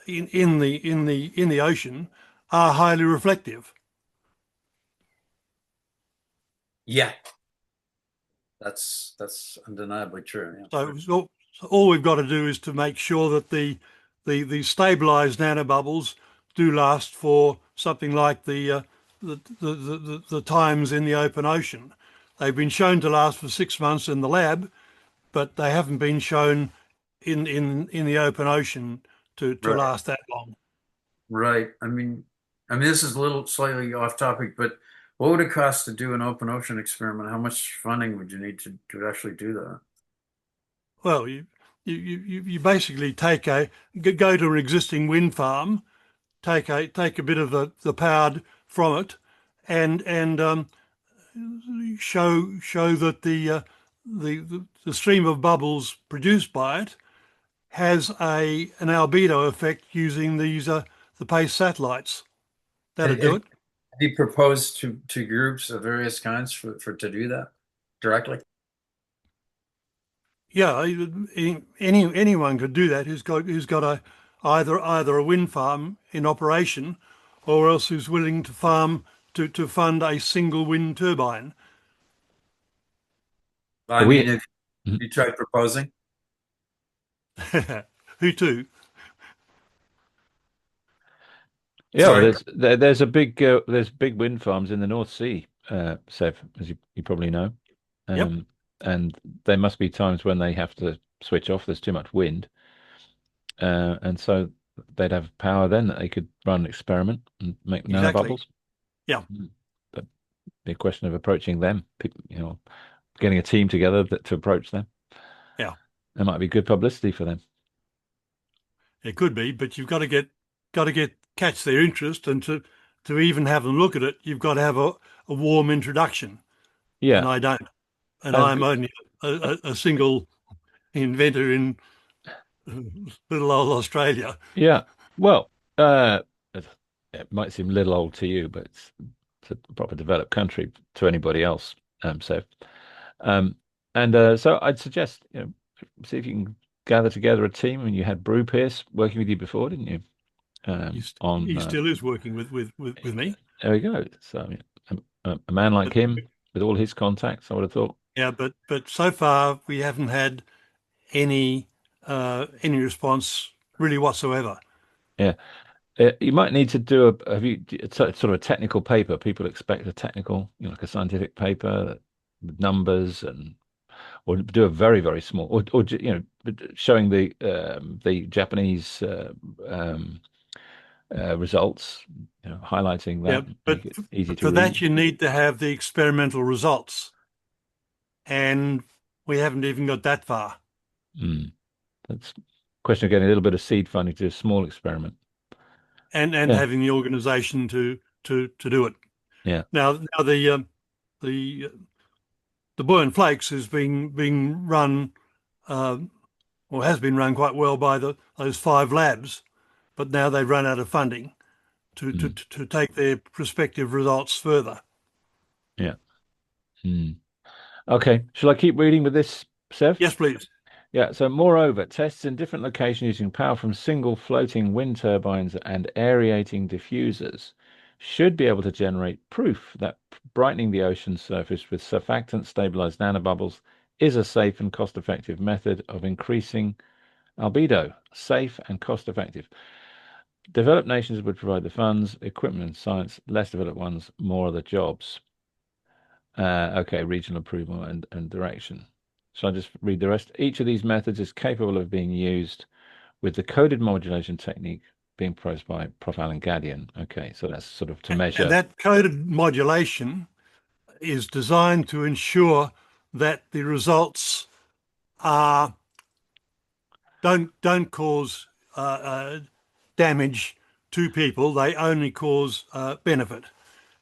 in the ocean are highly reflective. Yeah, that's undeniably true. Yeah. So all we've got to do is to make sure that the stabilized nanobubbles do last for something like the times in the open ocean. They've been shown to last for 6 months in the lab, but they haven't been shown in the open ocean to last that long. Right. I mean, this is a little slightly off topic, but what would it cost to do an open ocean experiment? How much funding would you need to actually do that? Well, you basically go to an existing wind farm, take a bit of the power from it, and show that the stream of bubbles produced by it has an albedo effect using these the PACE satellites. That'll do it. Have you proposed to groups of various kinds to do that directly? Yeah, anyone could do that who's got either a wind farm in operation, or else who's willing to fund a single wind turbine. I mean, if you tried proposing, who to? Yeah, there's big wind farms in the North Sea, Seb, as you probably know. Yep. And there must be times when they have to switch off. There's too much wind, and so they'd have power then that they could run an experiment and make nanobubbles. Yeah, but be a question of approaching them. Getting a team together to approach them. Yeah, it might be good publicity for them. It could be, but you've got to catch their interest, and to even have them look at it, you've got to have a warm introduction. Yeah, and I don't. And I'm only a single inventor in little old Australia. Yeah. Well, it might seem little old to you, but it's a proper developed country to anybody else. So I'd suggest, see if you can gather together a team. I mean, you had Brew Pierce working with you before, didn't you? He still is working with me. There we go. So a man like him, with all his contacts, I would have thought. Yeah, but so far we haven't had any response really whatsoever. Yeah, you might need to do sort of a technical paper. People expect a technical, like a scientific paper with numbers, or do a very, very small, or showing the Japanese results, highlighting that. Yeah, but easy for that you need to have the experimental results. And we haven't even got that far. That's a question of getting a little bit of seed funding to do a small experiment, and having the organisation to do it. Yeah. Now the buoyant flakes is being run, or has been run quite well by those 5 labs, but now they've run out of funding to take their prospective results further. Yeah. Okay. Shall I keep reading with this, Sev? Yes, please. Yeah. So, moreover, tests in different locations using power from single floating wind turbines and aerating diffusers should be able to generate proof that brightening the ocean surface with surfactant stabilized nanobubbles is a safe and cost-effective method of increasing albedo. Safe and cost-effective. Developed nations would provide the funds, equipment, and science. Less developed ones, more of the jobs. Okay, regional approval and direction. So I just read the rest. Each of these methods is capable of being used with the coded modulation technique being proposed by Prof. Alan Gadian. Okay, so that's sort of to measure. And that coded modulation is designed to ensure that the results don't cause damage to people. They only cause benefit.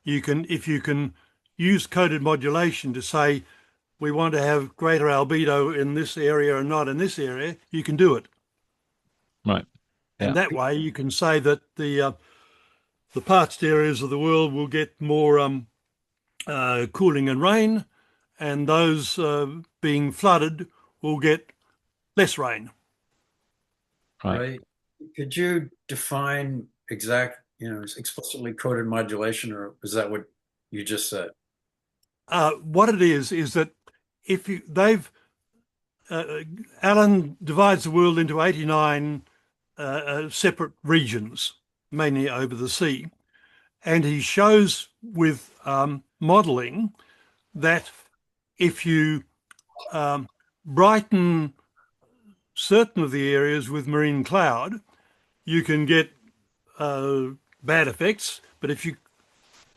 If you can use coded modulation to say we want to have greater albedo in this area and not in this area, you can do it. Right. And Yeah. that way you can say that the parched areas of the world will get more cooling and rain, and those being flooded will get less rain. Right. Could you define explicitly coded modulation, or is that what you just said? What it is that if Alan divides the world into 89 separate regions, mainly over the sea, and he shows with modeling that if you brighten certain of the areas with marine cloud, you can get bad effects, but if you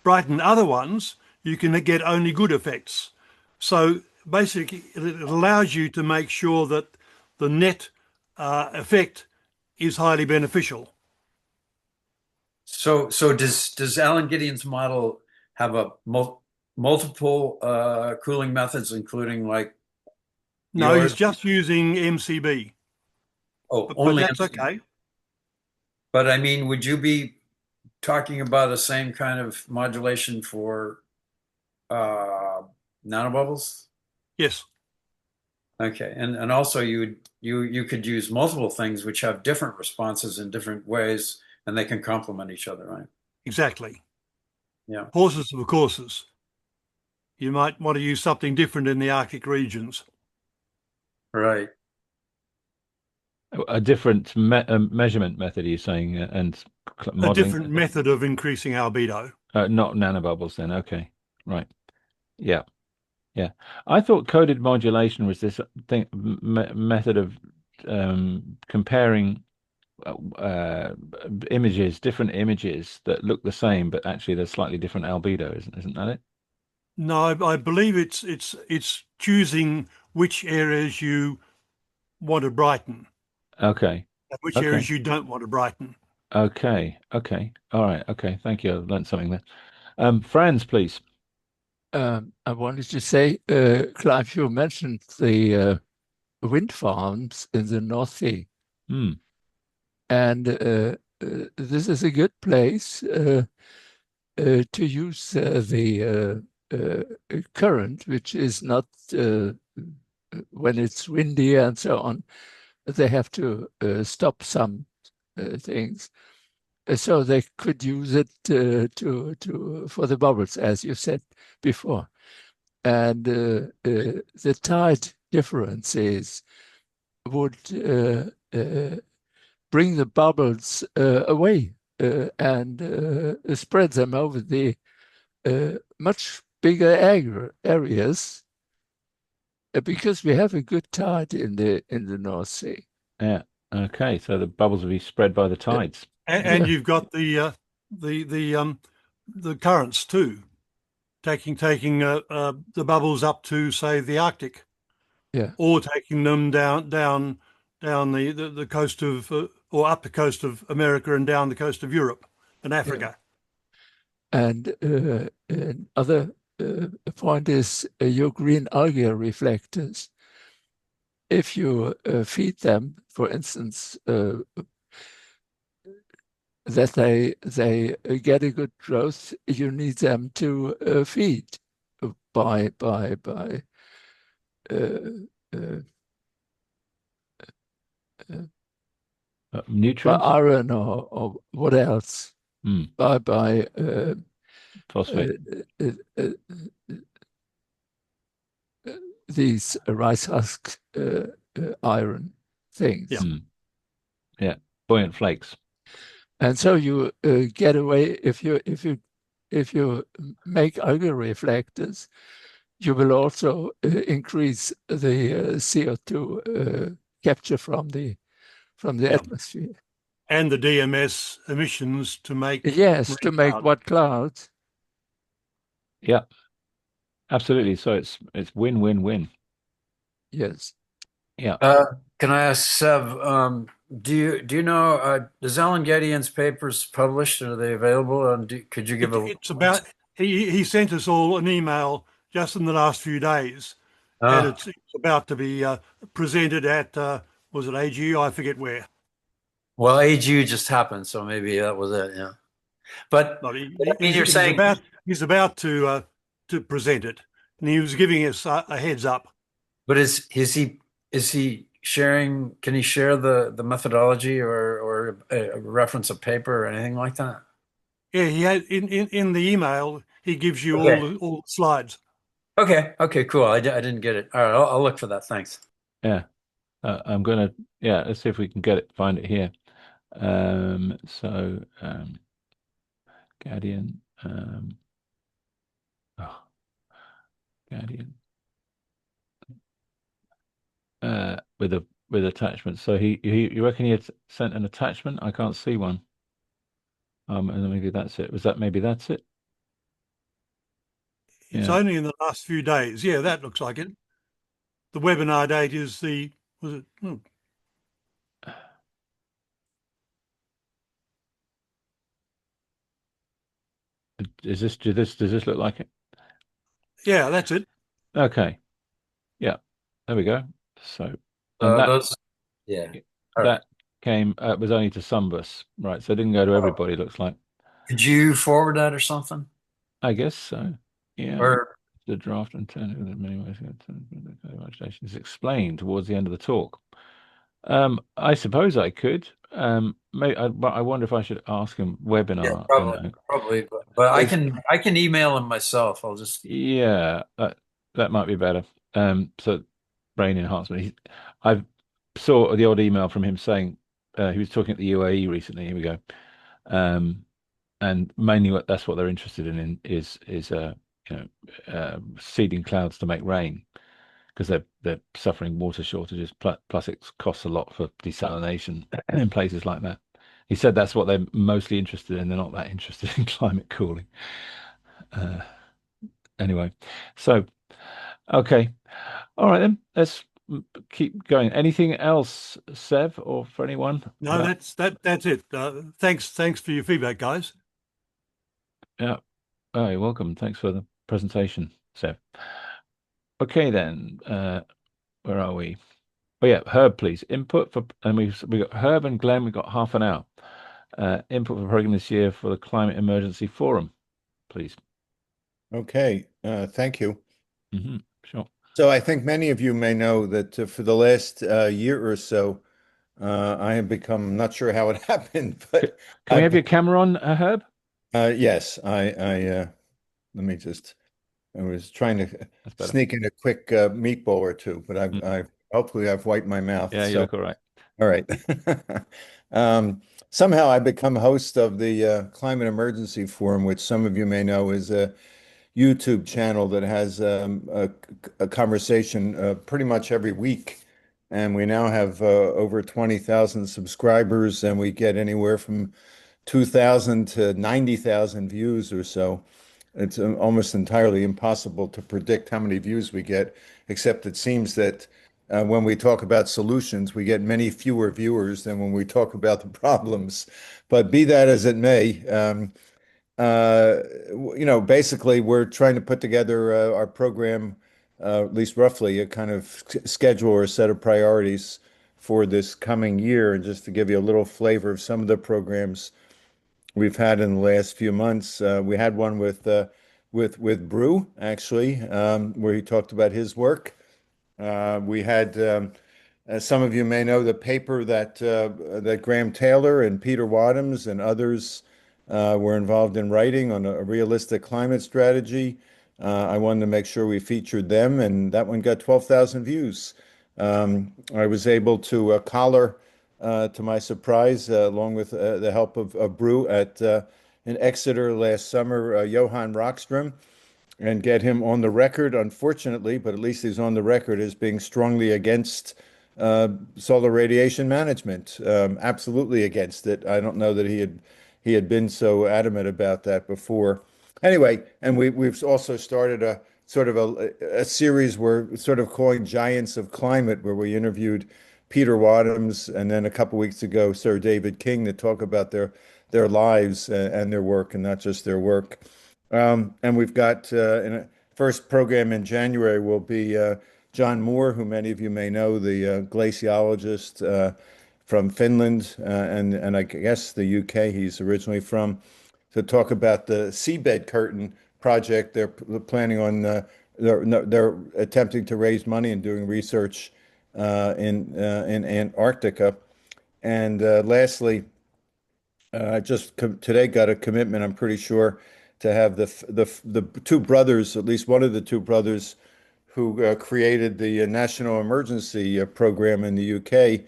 brighten other ones, you can get only good effects. So basically, it allows you to make sure that the net effect is highly beneficial. So does Alan Gideon's model have a multiple cooling methods, including like? No, he's just using MCB. Oh, but only that's MCB. okay. But I mean, would you be talking about the same kind of modulation for nanobubbles? Yes. Okay, and also you could use multiple things which have different responses in different ways, and they can complement each other, right? Exactly. Yeah. Horses for courses. You might want to use something different in the Arctic regions. Right. A different measurement method, you're saying, and modeling. A different method of increasing albedo. Not nanobubbles then. Okay. Right. Yeah. Yeah. I thought coded modulation was this method of comparing images, different images that look the same, but actually they're slightly different albedo, isn't that it? No, I believe it's choosing which areas you want to brighten. Okay. And which areas you don't want to brighten. Okay. Okay. All right. Okay. Thank you. I've learned something there. Franz, please. I wanted to say, Clive, you mentioned the wind farms in the North Sea. And this is a good place to use the current, which is not, when it's windy and so on, they have to stop some things. So they could use it for the bubbles, as you said before. And the tide differences would bring the bubbles away and spread them over the much bigger areas, because we have a good tide in the North Sea. Yeah. Okay. So the bubbles will be spread by the tides. And you've got the currents too, taking the bubbles up to, say, the Arctic. Yeah. Or taking them down the coast of or up the coast of America and down the coast of Europe and Africa. Yeah. And another point is your green algae reflectors. If you feed them, for instance, that they get a good growth, you need them to feed by nutrients, iron or what else? By phosphate. These rice husk iron things. Yeah, buoyant flakes. And so you get away if you make algal reflectors, you will also increase the CO2 capture from the atmosphere. And the DMS emissions to make to make what clouds. Yeah, absolutely. So it's win-win-win. Yes. Yeah. Can I ask Sev? Do you know? Is Alan Gideon's papers published? Are they available? And could you give It's about. He sent us all an email just in the last few days, and it's about to be presented at was it AGU? I forget where. Well, AGU just happened, so maybe that was it. Yeah, but he's about to present it, and he was giving us a heads up. But is he sharing? Can he share the methodology or a reference of paper or anything like that? Yeah, he had in the email. He gives you all the slides. Okay, cool. I didn't get it. All right, I'll look for that. Thanks. Yeah, I'm gonna. Yeah, let's see if we can find it here. Guardian. Guardian. With attachments. So you reckon he had sent an attachment? I can't see one. And then maybe that's it. Maybe that's it? It's only in the last few days. Yeah, that looks like it. The webinar date is does this look like it? Yeah, that's it. Okay. Yeah. There we go. So that came was only to some of us, right? So it didn't go to everybody, it looks like. Could you forward that or something? I guess so. Yeah. Or the draft and turn in many ways is explained towards the end of the talk. I suppose I could. But I wonder if I should ask him webinar. Yeah, probably. But I can email him myself. I'll just that might be better. So brain enhancement. I saw the odd email from him saying he was talking at the UAE recently. Here we go. And mainly that's what they're interested in is seeding clouds to make rain, because they're suffering water shortages. Plus, it costs a lot for desalination in places like that. He said that's what they're mostly interested in. They're not that interested in climate cooling. Anyway, so okay, all right then. Let's keep going. Anything else, Sev, or for anyone? No, that's it. Thanks for your feedback, guys. Yeah. Oh, you're welcome. Thanks for the presentation, Sev. Okay then, where are we? Oh yeah, Herb, please. Input for, and we got Herb and Glenn. We've got half an hour. Input for program this year for the Climate Emergency Forum, please. Okay, thank you. Sure. So I think many of you may know that for the last year or so, I have become, not sure how it happened, but can we have your camera on, Herb? Yes, let me just. I was trying to sneak in a quick meatball or two, but I hopefully I've wiped my mouth. Yeah, you look all right. All right. Somehow I become host of the Climate Emergency Forum, which some of you may know is a YouTube channel that has a conversation pretty much every week. And we now have over 20,000 subscribers, and we get anywhere from 2,000 to 90,000 views or so. It's almost entirely impossible to predict how many views we get, except it seems that when we talk about solutions, we get many fewer viewers than when we talk about the problems. But be that as it may, basically we're trying to put together our program, at least roughly, a kind of schedule or a set of priorities for this coming year. And just to give you a little flavor of some of the programs we've had in the last few months. We had one with Brew, actually, where he talked about his work. We had, as some of you may know, the paper that Graham Taylor and Peter Wadhams and others were involved in writing on a realistic climate strategy. I wanted to make sure we featured them, and that one got 12,000 views. I was able to collar, to my surprise, along with the help of Brew in Exeter last summer, Johan Rockström, and get him on the record, unfortunately, but at least he's on the record as being strongly against solar radiation management, absolutely against it. I don't know that he had been so adamant about that before. Anyway, and we've also started a sort of a series we're sort of calling Giants of Climate, where we interviewed Peter Wadhams and then a couple weeks ago Sir David King to talk about their lives and their work, and not just their work. And we've got in a first program in January will be John Moore, who many of you may know, the glaciologist from Finland and I guess the UK he's originally from, to talk about the seabed curtain project. They're planning on they're attempting to raise money and doing research in Antarctica. And lastly, just today got a commitment, I'm pretty sure, to have the two brothers, at least one of the two brothers who created the National Emergency Program in the UK,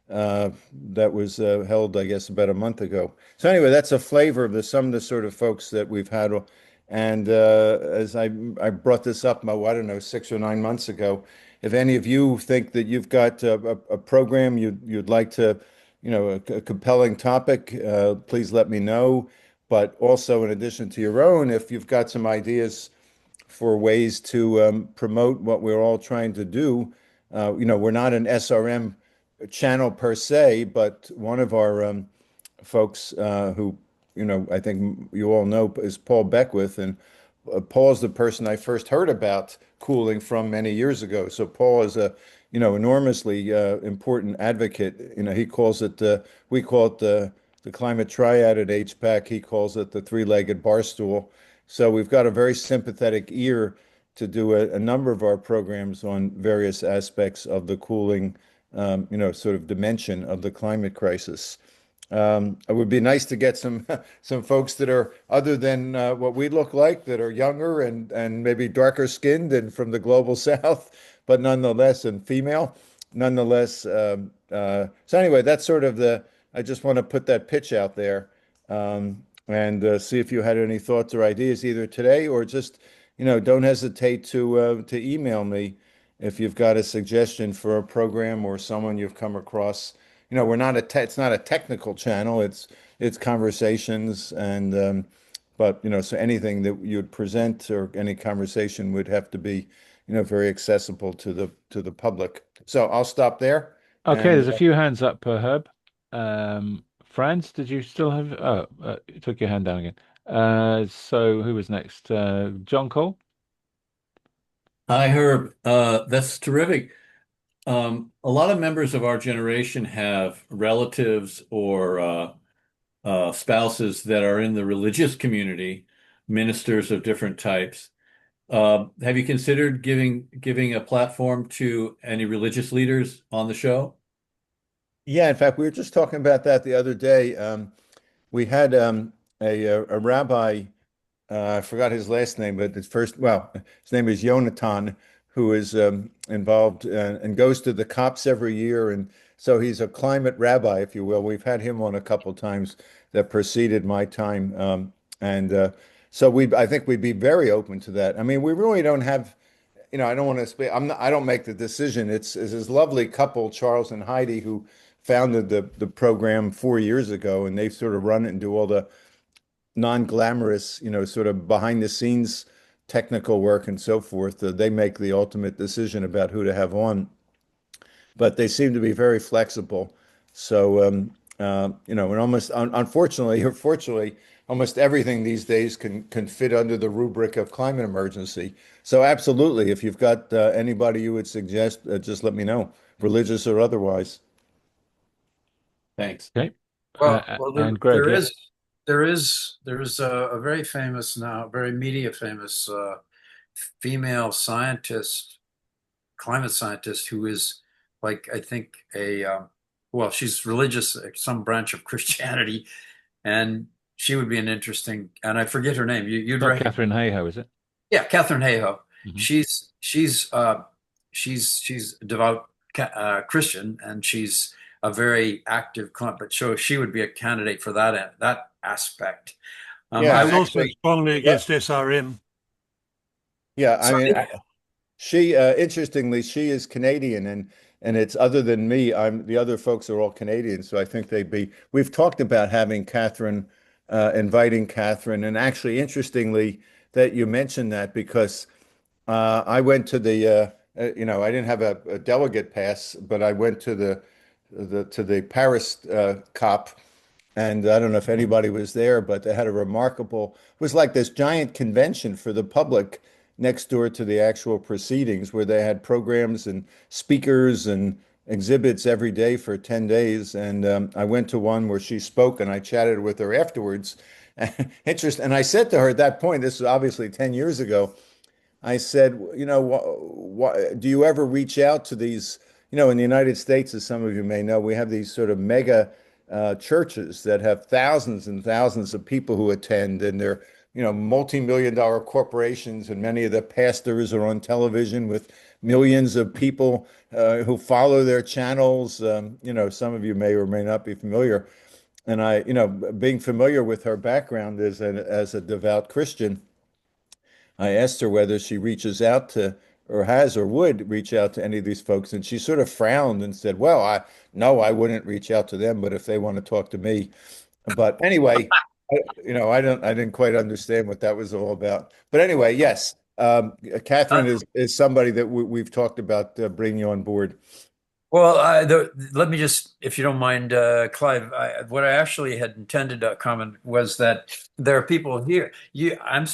that was held, I guess, about a month ago. So anyway, that's a flavor of some of the sort of folks that we've had. And as I brought this up, I don't know, 6 or 9 months ago, if any of you think that you've got a program you'd like to, a compelling topic, please let me know. But also, in addition to your own, if you've got some ideas for ways to promote what we're all trying to do, we're not an SRM channel per se, but one of our folks who, I think you all know is Paul Beckwith, and Paul's the person I first heard about cooling from many years ago. So Paul is a, enormously important advocate. He calls it, we call it the climate triad at HPAC. He calls it the three-legged bar stool. So we've got a very sympathetic ear to do a number of our programs on various aspects of the cooling, sort of dimension of the climate crisis. It would be nice to get some folks that are other than what we look like, that are younger and maybe darker skinned and from the global south, but nonetheless, and female, nonetheless. So anyway, that's sort of I just want to put that pitch out there, and see if you had any thoughts or ideas either today or just, don't hesitate to email me if you've got a suggestion for a program or someone you've come across. We're not it's not a technical channel. It's conversations, and but so anything that you'd present or any conversation would have to be, very accessible to the public. So I'll stop there. Okay, And there's a few hands up, Herb. Franz, did you still have? Oh, you took your hand down again. So who was next? John Cole. Hi, Herb. That's terrific. A lot of members of our generation have relatives or spouses that are in the religious community, ministers of different types. Have you considered giving a platform to any religious leaders on the show? Yeah, in fact, we were just talking about that the other day. We had a rabbi, I forgot his last name, but his name is Yonatan, who is involved and goes to the COPs every year. And so he's a climate rabbi, if you will. We've had him on a couple times that preceded my time. So I think we'd be very open to that. I mean, we really don't have, I don't want to speak, I don't make the decision. It's this lovely couple, Charles and Heidi, who founded the program 4 years ago, and they've sort of run it and do all the non-glamorous, sort of behind the scenes technical work and so forth. They make the ultimate decision about who to have on, but they seem to be very flexible. So, and almost, unfortunately or fortunately, almost everything these days can fit under the rubric of climate emergency. So absolutely, if you've got anybody you would suggest, just let me know, religious or otherwise. Thanks. Okay. Well, And Greg, there yeah. is There's a very famous now, very media famous female scientist, climate scientist, who is like, I think well, she's religious, some branch of Christianity, and she would be an interesting, and I forget her name. You'd Not Catherine Hayhoe, is it? Yeah, Catherine Hayhoe. Mhm. She's a devout Christian, and she's a very active client. But she would be a candidate for that aspect. Yeah, She's also actually, strongly against SRM. yeah, I Sorry? mean, she interestingly, she is Canadian, and it's other than me. The other folks are all Canadian, so I think we've talked about having Catherine, inviting Catherine, and actually, interestingly, that you mentioned that because I went to I didn't have a delegate pass, but I went to the Paris COP, and I don't know if anybody was there, but they had it was like this giant convention for the public next door to the actual proceedings, where they had programs and speakers and exhibits every day for 10 days. And I went to one where she spoke, and I chatted with her afterwards. And I said to her at that point, this was obviously 10 years ago, I said, do you ever reach out to these, in the United States, as some of you may know, we have these sort of mega churches that have thousands and thousands of people who attend, and they're, multi-million-dollar corporations, and many of the pastors are on television with millions of people who follow their channels. Some of you may or may not be familiar. And I, being familiar with her background as a devout Christian, I asked her whether she reaches out to, or has, or would reach out to any of these folks, and she sort of frowned and said, "Well, I wouldn't reach out to them, but if they want to talk to me." But anyway, I didn't quite understand what that was all about. But anyway, yes, Catherine is somebody that we've talked about bringing on board. Well, let me just, if you don't mind, Clive, what I actually had intended to comment was that there are people here. I'm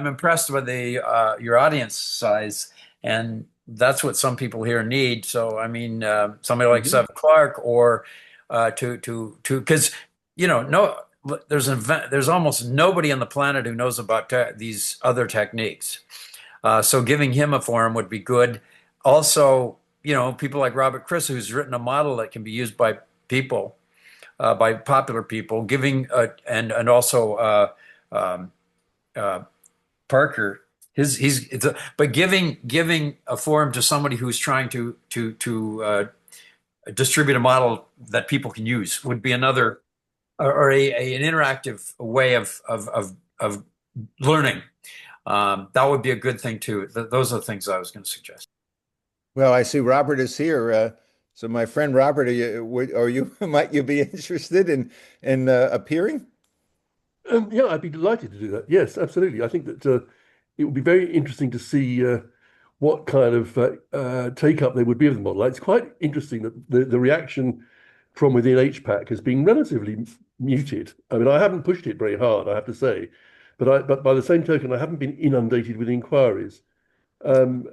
impressed with your audience size, and that's what some people here need. So, I mean, somebody like Seth Clark, or because there's almost nobody on the planet who knows about these other techniques. So giving him a forum would be good. Also, people like Robert Chris, who's written a model that can be used by people, by popular people, giving and also Parker. But giving a forum to somebody who's trying to distribute a model that people can use would be another, or an interactive way of learning. That would be a good thing too. Those are the things I was going to suggest. Well, I see Robert is here. So my friend Robert, might you be interested in appearing? Yeah, I'd be delighted to do that. Yes, absolutely. I think that it would be very interesting to see what kind of take up there would be of the model. It's quite interesting that the reaction from within HPAC has been relatively muted. I mean, I haven't pushed it very hard, I have to say, but by the same token, I haven't been inundated with inquiries, and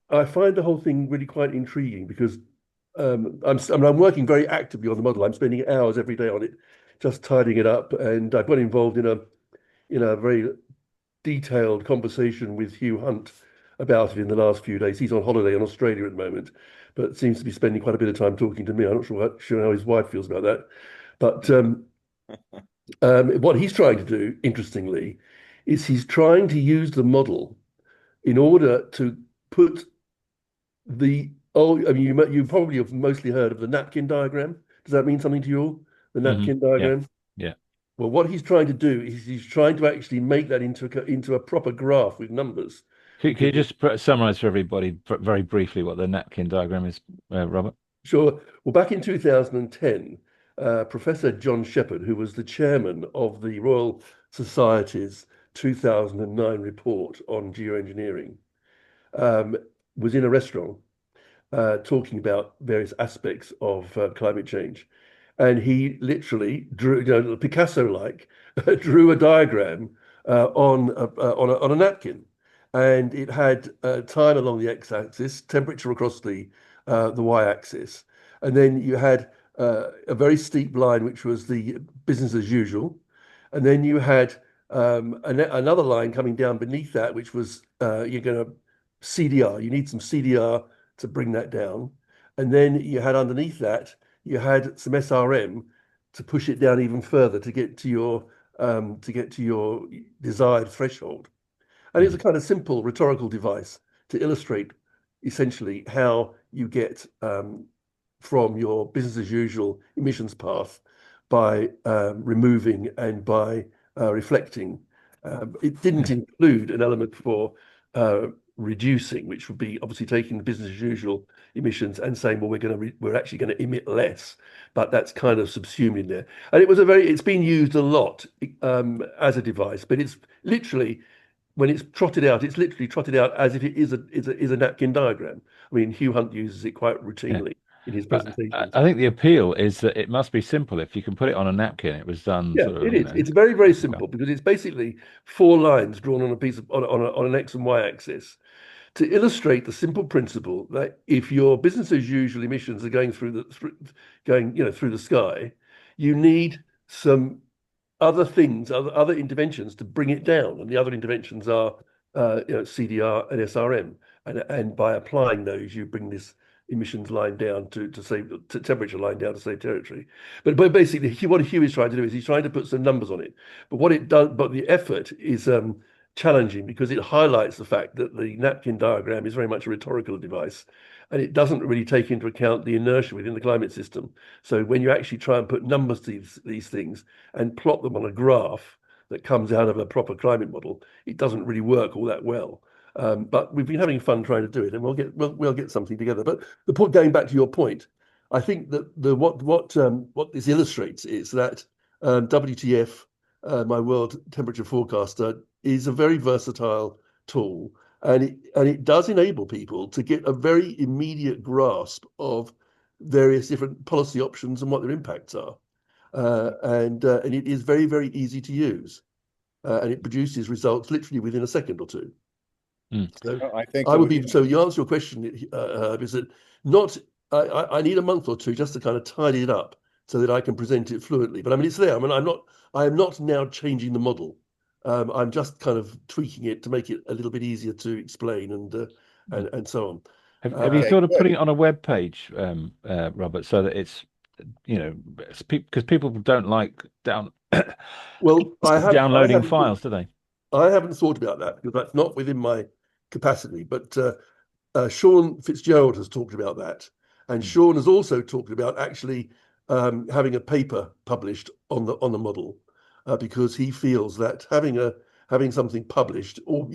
I find the whole thing really quite intriguing because I'm working very actively on the model. I'm spending hours every day on it, just tidying it up, and I've got involved in a very detailed conversation with Hugh Hunt about it in the last few days. He's on holiday in Australia at the moment, but seems to be spending quite a bit of time talking to me. I'm not sure how his wife feels about that, but what he's trying to do, interestingly, is he's trying to use the model in order to put I mean, you probably have mostly heard of the napkin diagram. Does that mean something to you all? The napkin diagram? Yeah. Well, what he's trying to do is he's trying to actually make that into a proper graph with numbers. Can you just summarize for everybody very briefly what the napkin diagram is, Robert? Sure. Well, back in 2010, Professor John Shepherd, who was the chairman of the Royal Society's 2009 report on geoengineering, was in a restaurant talking about various aspects of climate change. And he literally drew, Picasso-like, drew a diagram on a napkin. And it had time along the x-axis, temperature across the y-axis. And then you had a very steep line, which was the business as usual. And then you had another line coming down beneath that, which was you're going to CDR. You need some CDR to bring that down. And then you had underneath that, you had some SRM to push it down even further to get to your desired threshold. And it's a kind of simple rhetorical device to illustrate essentially how you get from your business as usual emissions path by removing and by reflecting. It didn't include an element for reducing, which would be obviously taking the business as usual emissions and saying, well, we're actually going to emit less, but that's kind of subsumed in there. And it's been used a lot as a device, but it's literally, when it's trotted out, it's literally trotted out as if it is a napkin diagram. I mean, Hugh Hunt uses it quite routinely in his presentation. I think the appeal is that it must be simple. If you can put it on a napkin, it was done. Yeah, it is. It's very, very simple because it's basically 4 lines drawn on a piece of on an X and Y axis to illustrate the simple principle that if your business as usual emissions are going through the sky, you need some other things, other interventions to bring it down, and the other interventions are CDR and SRM, and by applying those, you bring this emissions line down to save temperature line down to save territory. But basically, what Hugh is trying to do is he's trying to put some numbers on it. But what it does, but the effort is challenging because it highlights the fact that the napkin diagram is very much a rhetorical device, and it doesn't really take into account the inertia within the climate system. So when you actually try and put numbers to these things and plot them on a graph that comes out of a proper climate model, it doesn't really work all that well. But we've been having fun trying to do it, and we'll get something together. But the point, going back to your point, I think that what this illustrates is that WTF, my world temperature forecaster, is a very versatile tool, and it does enable people to get a very immediate grasp of various different policy options and what their impacts are, and it is very, very easy to use, and it produces results literally within a second or two. So I think I would be. So you answer your question, Herb, is that not? I need a month or two just to kind of tidy it up so that I can present it fluently. But I mean, it's there. I mean, I am not now changing the model. I'm just kind of tweaking it to make it a little bit easier to explain and so on. Have you thought of putting it on a web page, Robert, so that it's because people don't like downloading files, do they? I haven't thought about that because that's not within my capacity. But Sean Fitzgerald has talked about that, and Sean has also talked about actually having a paper published on the model, because he feels that having something published, or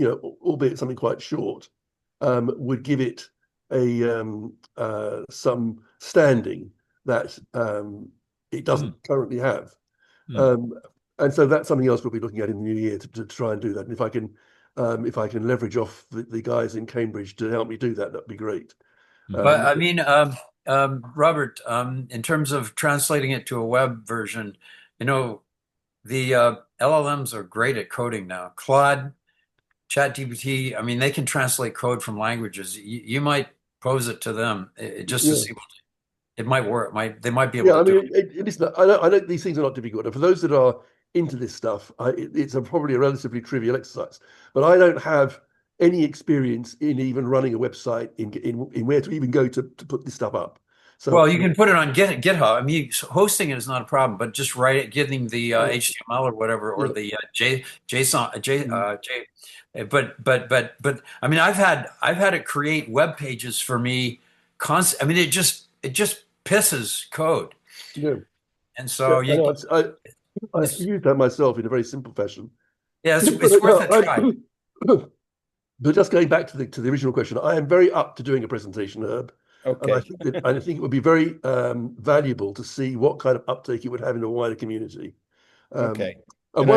albeit something quite short, would give it some standing that it doesn't currently have. And so that's something else we'll be looking at in the new year to try and do that. And if I can leverage off the guys in Cambridge to help me do that, that'd be great. But I mean, Robert, in terms of translating it to a web version, the LLMs are great at coding now. Claude, ChatGPT, I mean, they can translate code from languages. You might pose it to them just to see what it might work. They might be able to do it. I know these things are not difficult. And for those that are into this stuff, it's probably a relatively trivial exercise. But I don't have any experience in even running a website in where to even go to put this stuff up. So, well, you can put it on GitHub. I mean, hosting it is not a problem, but just write it, giving the HTML or whatever, or the JSON, but I mean, I've had it create web pages for me. I mean, it just pisses code. Yeah. And so I've used that myself in a very simple fashion. Yeah, it's worth a try. But just going back to the original question, I am very up to doing a presentation, Herb. Okay. And I think it would be very valuable to see what kind of uptake it would have in the wider community. Okay. And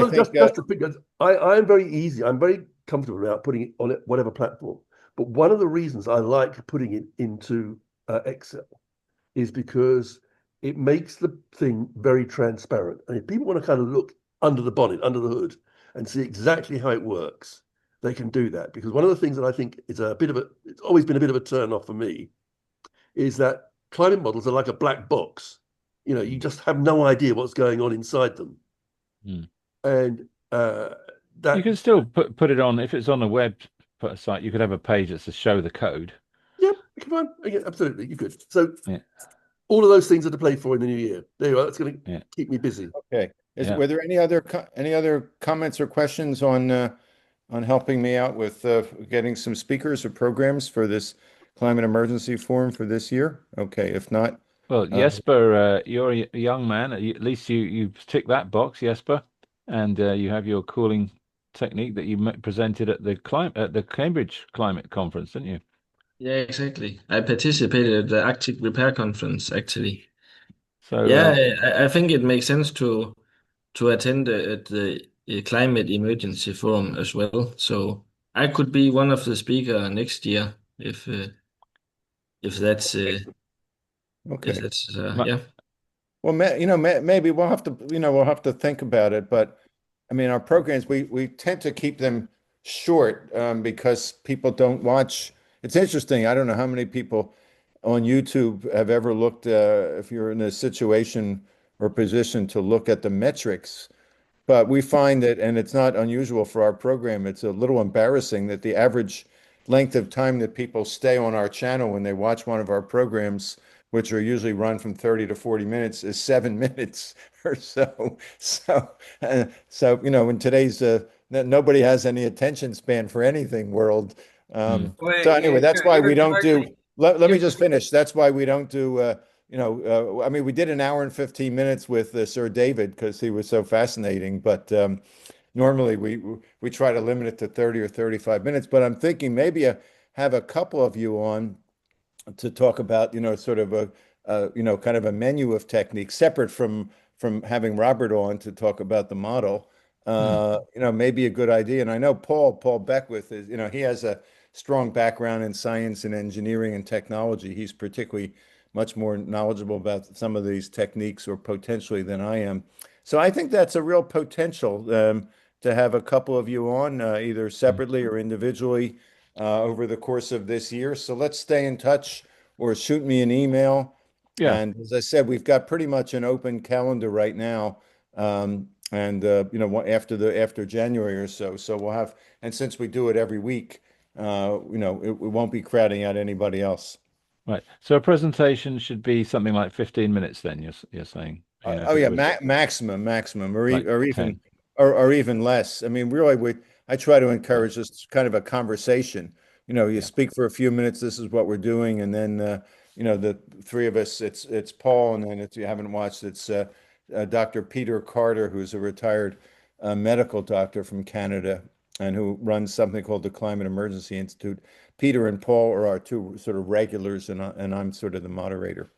I am very easy. I'm very comfortable about putting it on whatever platform. But one of the reasons I like putting it into Excel is because it makes the thing very transparent. And if people want to kind of look under the bonnet, under the hood, and see exactly how it works, they can do that. Because one of the things that I think is it's always been a bit of a turn off for me, is that climate models are like a black box. you just have no idea what's going on inside them. And that you can still put it on if it's on a web site. You could have a page that's to show the code. Yeah, come on. Yeah, absolutely, you could. So all of those things are to play for in the new year. There you are. That's going to keep me busy. Okay. Were there any other comments or questions on helping me out with getting some speakers or programs for this climate emergency forum for this year? Okay, if not, well, Jesper, you're a young man. At least you tick that box, Jesper, and you have your cooling technique that you presented at the Cambridge Climate Conference, didn't you? Yeah, exactly. I participated at the Arctic Repair Conference, actually. So yeah, I think it makes sense to attend at the Climate Emergency Forum as well. So I could be one of the speaker next year if that's okay. If that's yeah. Well, maybe we'll have to think about it. But I mean, our programs we tend to keep them short because people don't watch. It's interesting. I don't know how many people on YouTube have ever looked, if you're in a situation or position to look at the metrics, but we find that, and it's not unusual for our program, it's a little embarrassing that the average length of time that people stay on our channel when they watch one of our programs, which are usually run from 30 to 40 minutes, is 7 minutes or so. So, in today's, nobody has any attention span for anything world. So anyway, that's why we don't do, let me just finish. That's why we don't do, I mean, we did an hour and 15 minutes with Sir David because he was so fascinating, but normally we try to limit it to 30 or 35 minutes, but I'm thinking maybe have a couple of you on to talk about, sort of kind of a menu of techniques separate from having Robert on to talk about the model. Maybe a good idea. And I know Paul Beckwith is, he has a strong background in science and engineering and technology. He's particularly much more knowledgeable about some of these techniques or potentially than I am. So I think that's a real potential to have a couple of you on either separately or individually over the course of this year. So let's stay in touch or shoot me an email. Yeah. And as I said, we've got pretty much an open calendar right now. After January or so. So we'll have, and since we do it every week, it won't be crowding out anybody else. Right. So a presentation should be something like 15 minutes then, you're saying? Maximum, or even less. I mean, really, I try to encourage just kind of a conversation. You speak for a few minutes, this is what we're doing, and then the three of us, it's Paul, and then if you haven't watched, it's Dr. Peter Carter, who's a retired medical doctor from Canada and who runs something called the Climate Emergency Institute. Peter and Paul are our two sort of regulars, and I'm sort of the moderator.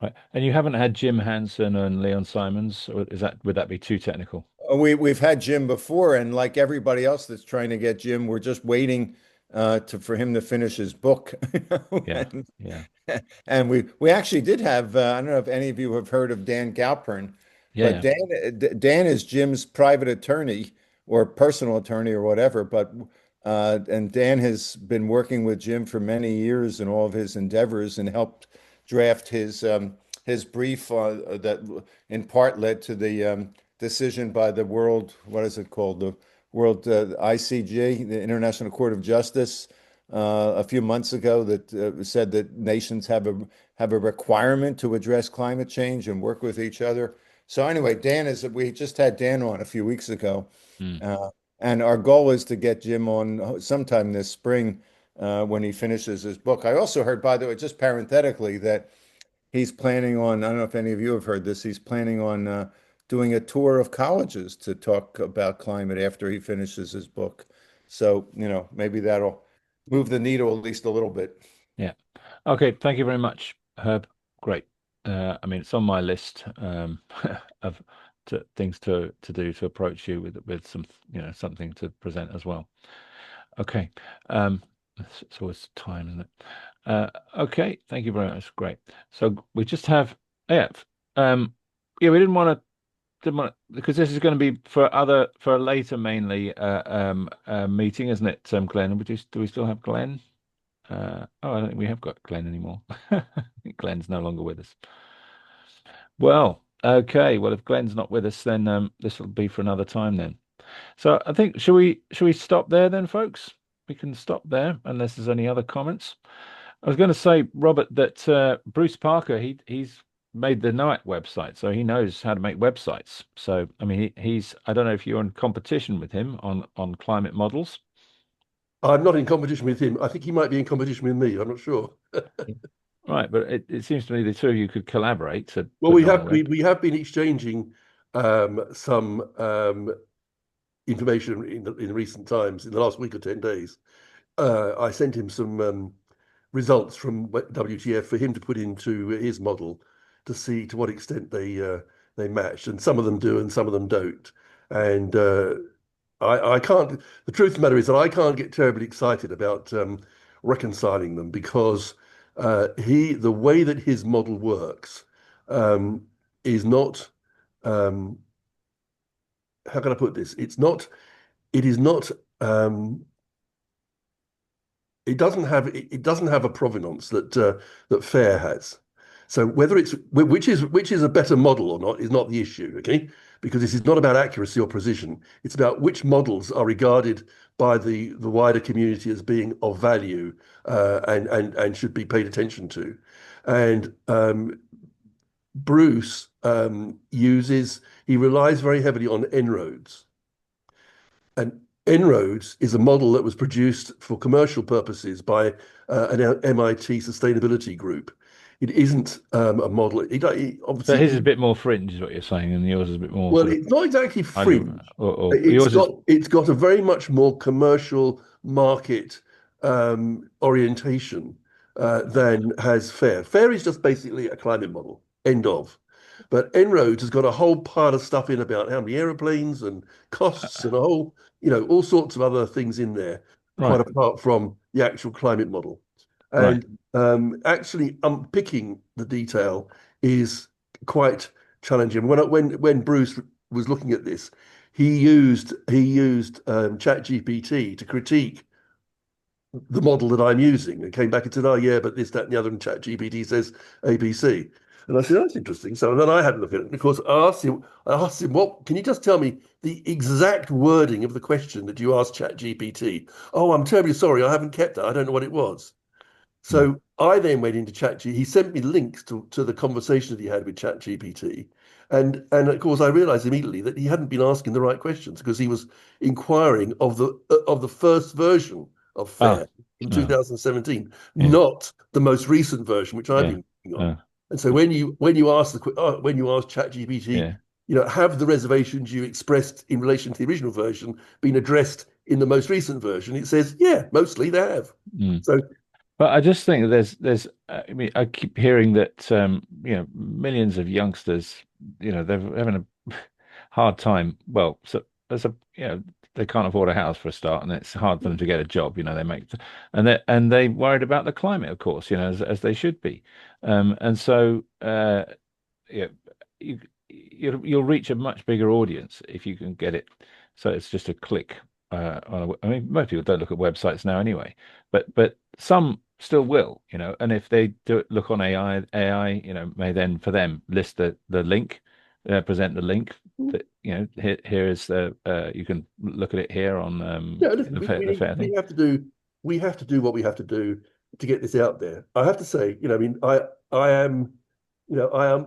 Right. And you haven't had Jim Hansen and Leon Simons, or would that be too technical? We've had Jim before, and like everybody else that's trying to get Jim, we're just waiting for him to finish his book. And we actually did have, I don't know if any of you have heard of Dan Galpern, but Dan is Jim's private attorney or personal attorney or whatever. But and Dan has been working with Jim for many years in all of his endeavors and helped draft his brief that in part led to the decision by the world, what is it called? The World ICJ, the International Court of Justice, a few months ago that said that nations have a requirement to address climate change and work with each other. So anyway, we just had Dan on a few weeks ago, and our goal is to get Jim on sometime this spring when he finishes his book. I also heard, by the way, just parenthetically, that he's planning on, I don't know if any of you have heard this, he's planning on doing a tour of colleges to talk about climate after he finishes his book. So, maybe that'll move the needle at least a little bit. Yeah. Okay. Thank you very much, Herb. Great. I mean, it's on my list of things to do to approach you with some, something to present as well. Okay. It's always time, isn't it? Okay. Thank you very much. Great. So we just have, we didn't want to, because this is going to be for a later mainly meeting, isn't it, Glenn? Do we still have Glenn? I don't think we have got Glenn anymore. I think Glenn's no longer with us. Well, okay. Well, if Glenn's not with us, then this will be for another time then. So I think should we stop there then, folks? We can stop there unless there's any other comments. I was going to say, Robert, that Bruce Parker he's made the NOAC website, so he knows how to make websites. So I mean, he's I don't know if you're in competition with him on climate models. I'm not in competition with him. I think he might be in competition with me. I'm not sure. Right, but it seems to me the two of you could collaborate to Well, put we it on have the web. we have been exchanging some information in recent times, in the last week or 10 days. I sent him some results from WTF for him to put into his model to see to what extent they matched, and some of them do and some of them don't. And I can't. The truth of the matter is that I can't get terribly excited about reconciling them because the way that his model works is not. How can I put this? It's not. It is not. It doesn't have a provenance that FAIR has. So whether it's which is a better model or not is not the issue, okay? Because this is not about accuracy or precision. It's about which models are regarded by the wider community as being of value and should be paid attention to. And Bruce he relies very heavily on En-ROADS. And En-ROADS is a model that was produced for commercial purposes by an MIT sustainability group. It isn't a model. Obviously, So his is a bit more fringe, is what you're saying, and yours is a bit more. Well, it's not exactly fringe. Or yours is. It's got a very much more commercial market orientation than has FAIR. FAIR is just basically a climate model. End of. But En-ROADS has got a whole pile of stuff in about how many aeroplanes and costs and a whole, all sorts of other things in there, quite apart from the actual climate model. And actually unpicking the detail is quite challenging. When Bruce was looking at this, he used ChatGPT to critique the model that I'm using, and came back and said, "Oh yeah, but this, that, and the other," and ChatGPT says ABC. And I said, "That's interesting." So then I had a look at it. And of course, I asked him, "What? Can you just tell me the exact wording of the question that you asked ChatGPT?" "Oh, I'm terribly sorry. I haven't kept that. I don't know what it was." So I then went into ChatGPT. He sent me links to the conversation that he had with ChatGPT. And of course, I realized immediately that he hadn't been asking the right questions because he was inquiring of the first version of FAIR in 2017, not the most recent version, which I've been working on. And so when you ask ChatGPT, have the reservations you expressed in relation to the original version been addressed in the most recent version? It says, yeah, mostly they have. So. But I just think there's I mean, I keep hearing that millions of youngsters, they're having a hard time. Well, so they can't afford a house for a start, and it's hard for them to get a job. And they worried about the climate, of course, as they should be. And so you'll reach a much bigger audience if you can get it. So it's just a click. I mean, most people don't look at websites now anyway, but some still will, and if they do look on AI, may then for them list the link, present the link that, here is you can look at it here on listen, we have to do what we have to do to get this out there. I have to say, I am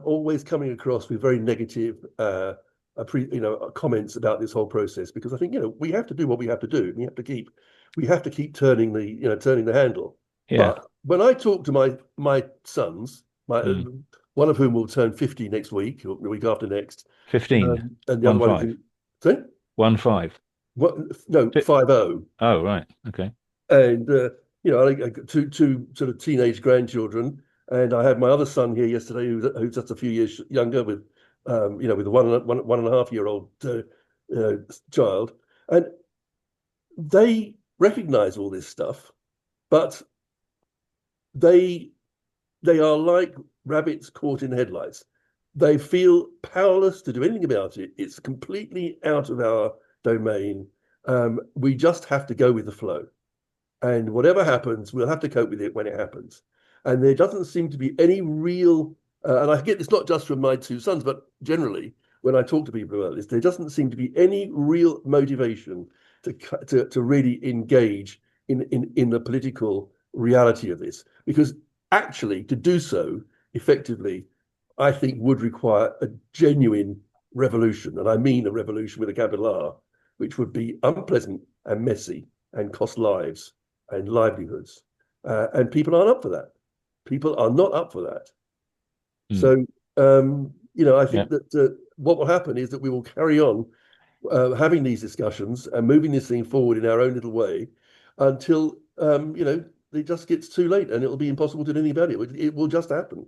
always coming across with very negative comments about this whole process, because I think we have to do what we have to do. We have to keep turning the handle. Yeah. But when I talk to my sons, one of whom will turn 50 next week or the week after next, 15, and the other one is, sorry? 15. What? No, 50. Oh, right, okay. And I got two sort of teenage grandchildren, and I had my other son here yesterday, who's just a few years younger, with with a one and a half year old child, and they recognize all this stuff, but they are like rabbits caught in headlights. They feel powerless to do anything about it. It's completely out of our domain. We just have to go with the flow, and whatever happens, we'll have to cope with it when it happens. And there doesn't seem to be any real And I get this not just from my two sons, but generally when I talk to people about this, there doesn't seem to be any real motivation to really engage in the political reality of this, because actually to do so effectively, I think would require a genuine revolution, and I mean a revolution with a capital R, which would be unpleasant and messy and cost lives and livelihoods. And people aren't up for that. People are not up for that. So, I think that what will happen is that we will carry on having these discussions and moving this thing forward in our own little way until, it just gets too late and it'll be impossible to do anything about it. It will just happen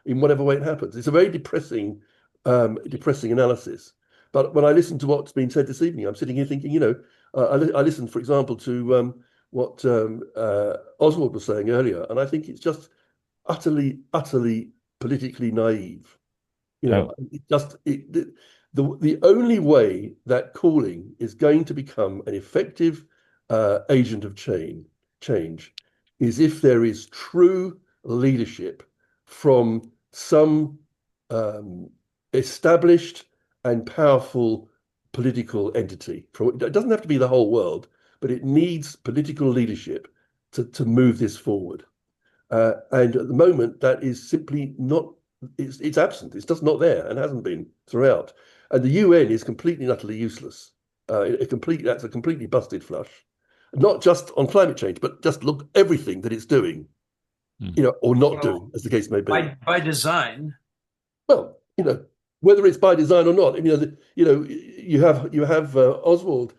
in whatever way it happens. It's a very depressing analysis. But when I listen to what's been said this evening, I'm sitting here thinking, I listened, for example, to what Oswald was saying earlier, and I think it's just utterly politically naive. The only way that cooling is going to become an effective agent of change is if there is true leadership from some established and powerful political entity. It doesn't have to be the whole world, but it needs political leadership to move this forward. And at the moment, that is simply not, it's absent. It's just not there and hasn't been throughout. And the UN is completely and utterly useless. That's a completely busted flush, not just on climate change, but just look everything that it's doing, or not doing, as the case may be. By design. Well, whether it's by design or not, you have Oswald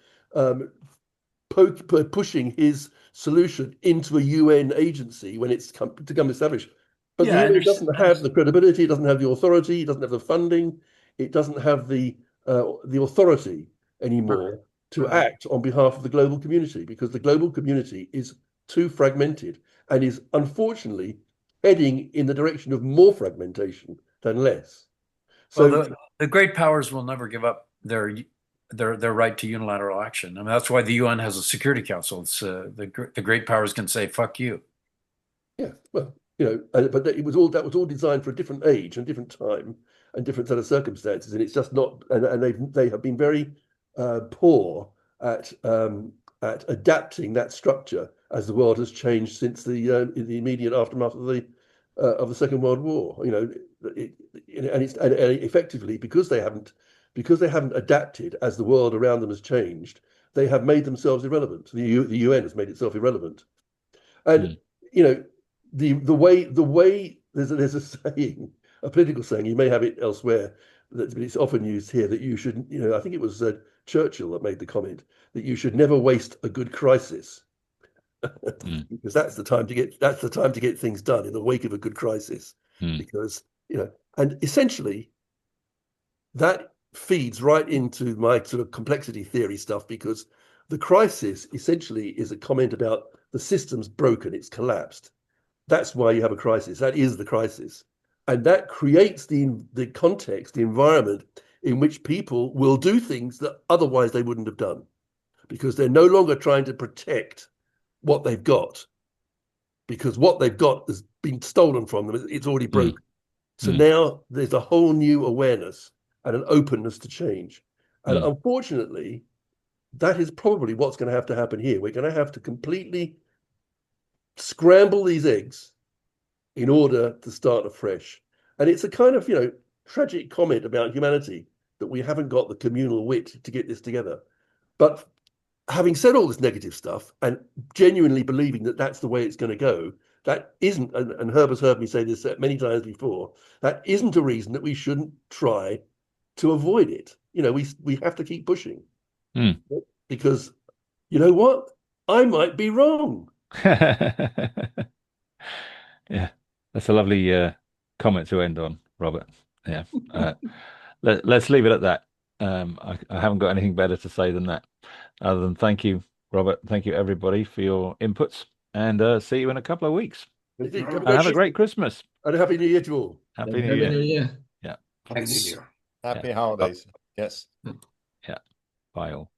pushing his solution into a UN agency when it's become established. But the UN doesn't have the credibility, it doesn't have the authority, it doesn't have the funding, it doesn't have the authority anymore to act on behalf of the global community, because the global community is too fragmented and is unfortunately heading in the direction of more fragmentation than less. So the great powers will never give up their right to unilateral action. I mean, that's why the UN has a Security Council. It's the great powers can say "fuck you." Yeah, well, but that was all designed for a different age and different time and different set of circumstances, and it's just not. And they have been very poor at adapting that structure as the world has changed since the immediate aftermath of the Second World War. And effectively because they haven't adapted as the world around them has changed, they have made themselves irrelevant. The UN has made itself irrelevant, and the way there's a saying, a political saying, you may have it elsewhere, but it's often used here, that you should, I think it was Churchill that made the comment that you should never waste a good crisis. Because that's the time to get things done in the wake of a good crisis. Because and essentially that feeds right into my sort of complexity theory stuff, because the crisis essentially is a comment about the system's broken, it's collapsed. That's why you have a crisis. That is the crisis, and that creates the context, the environment in which people will do things that otherwise they wouldn't have done, because they're no longer trying to protect what they've got, because what they've got has been stolen from them. It's already broken. So now there's a whole new awareness and an openness to change. And unfortunately, that is probably what's going to have to happen here. We're going to have to completely scramble these eggs in order to start afresh. And it's a kind of, tragic comment about humanity that we haven't got the communal wit to get this together. But having said all this negative stuff and genuinely believing that that's the way it's going to go, that isn't, and Herb has heard me say this many times before, that isn't a reason that we shouldn't try to avoid it. We have to keep pushing, because you know what? I might be wrong. Yeah, that's a lovely comment to end on, Robert. Yeah, let's leave it at that. I haven't got anything better to say than that, other than thank you, Robert. Thank you, everybody, for your inputs, and see you in a couple of weeks. And have a great Christmas. And a Happy New Year to all. Happy New Year. Yeah. Happy New Year. Happy holidays. Yes. Yeah. Bye all.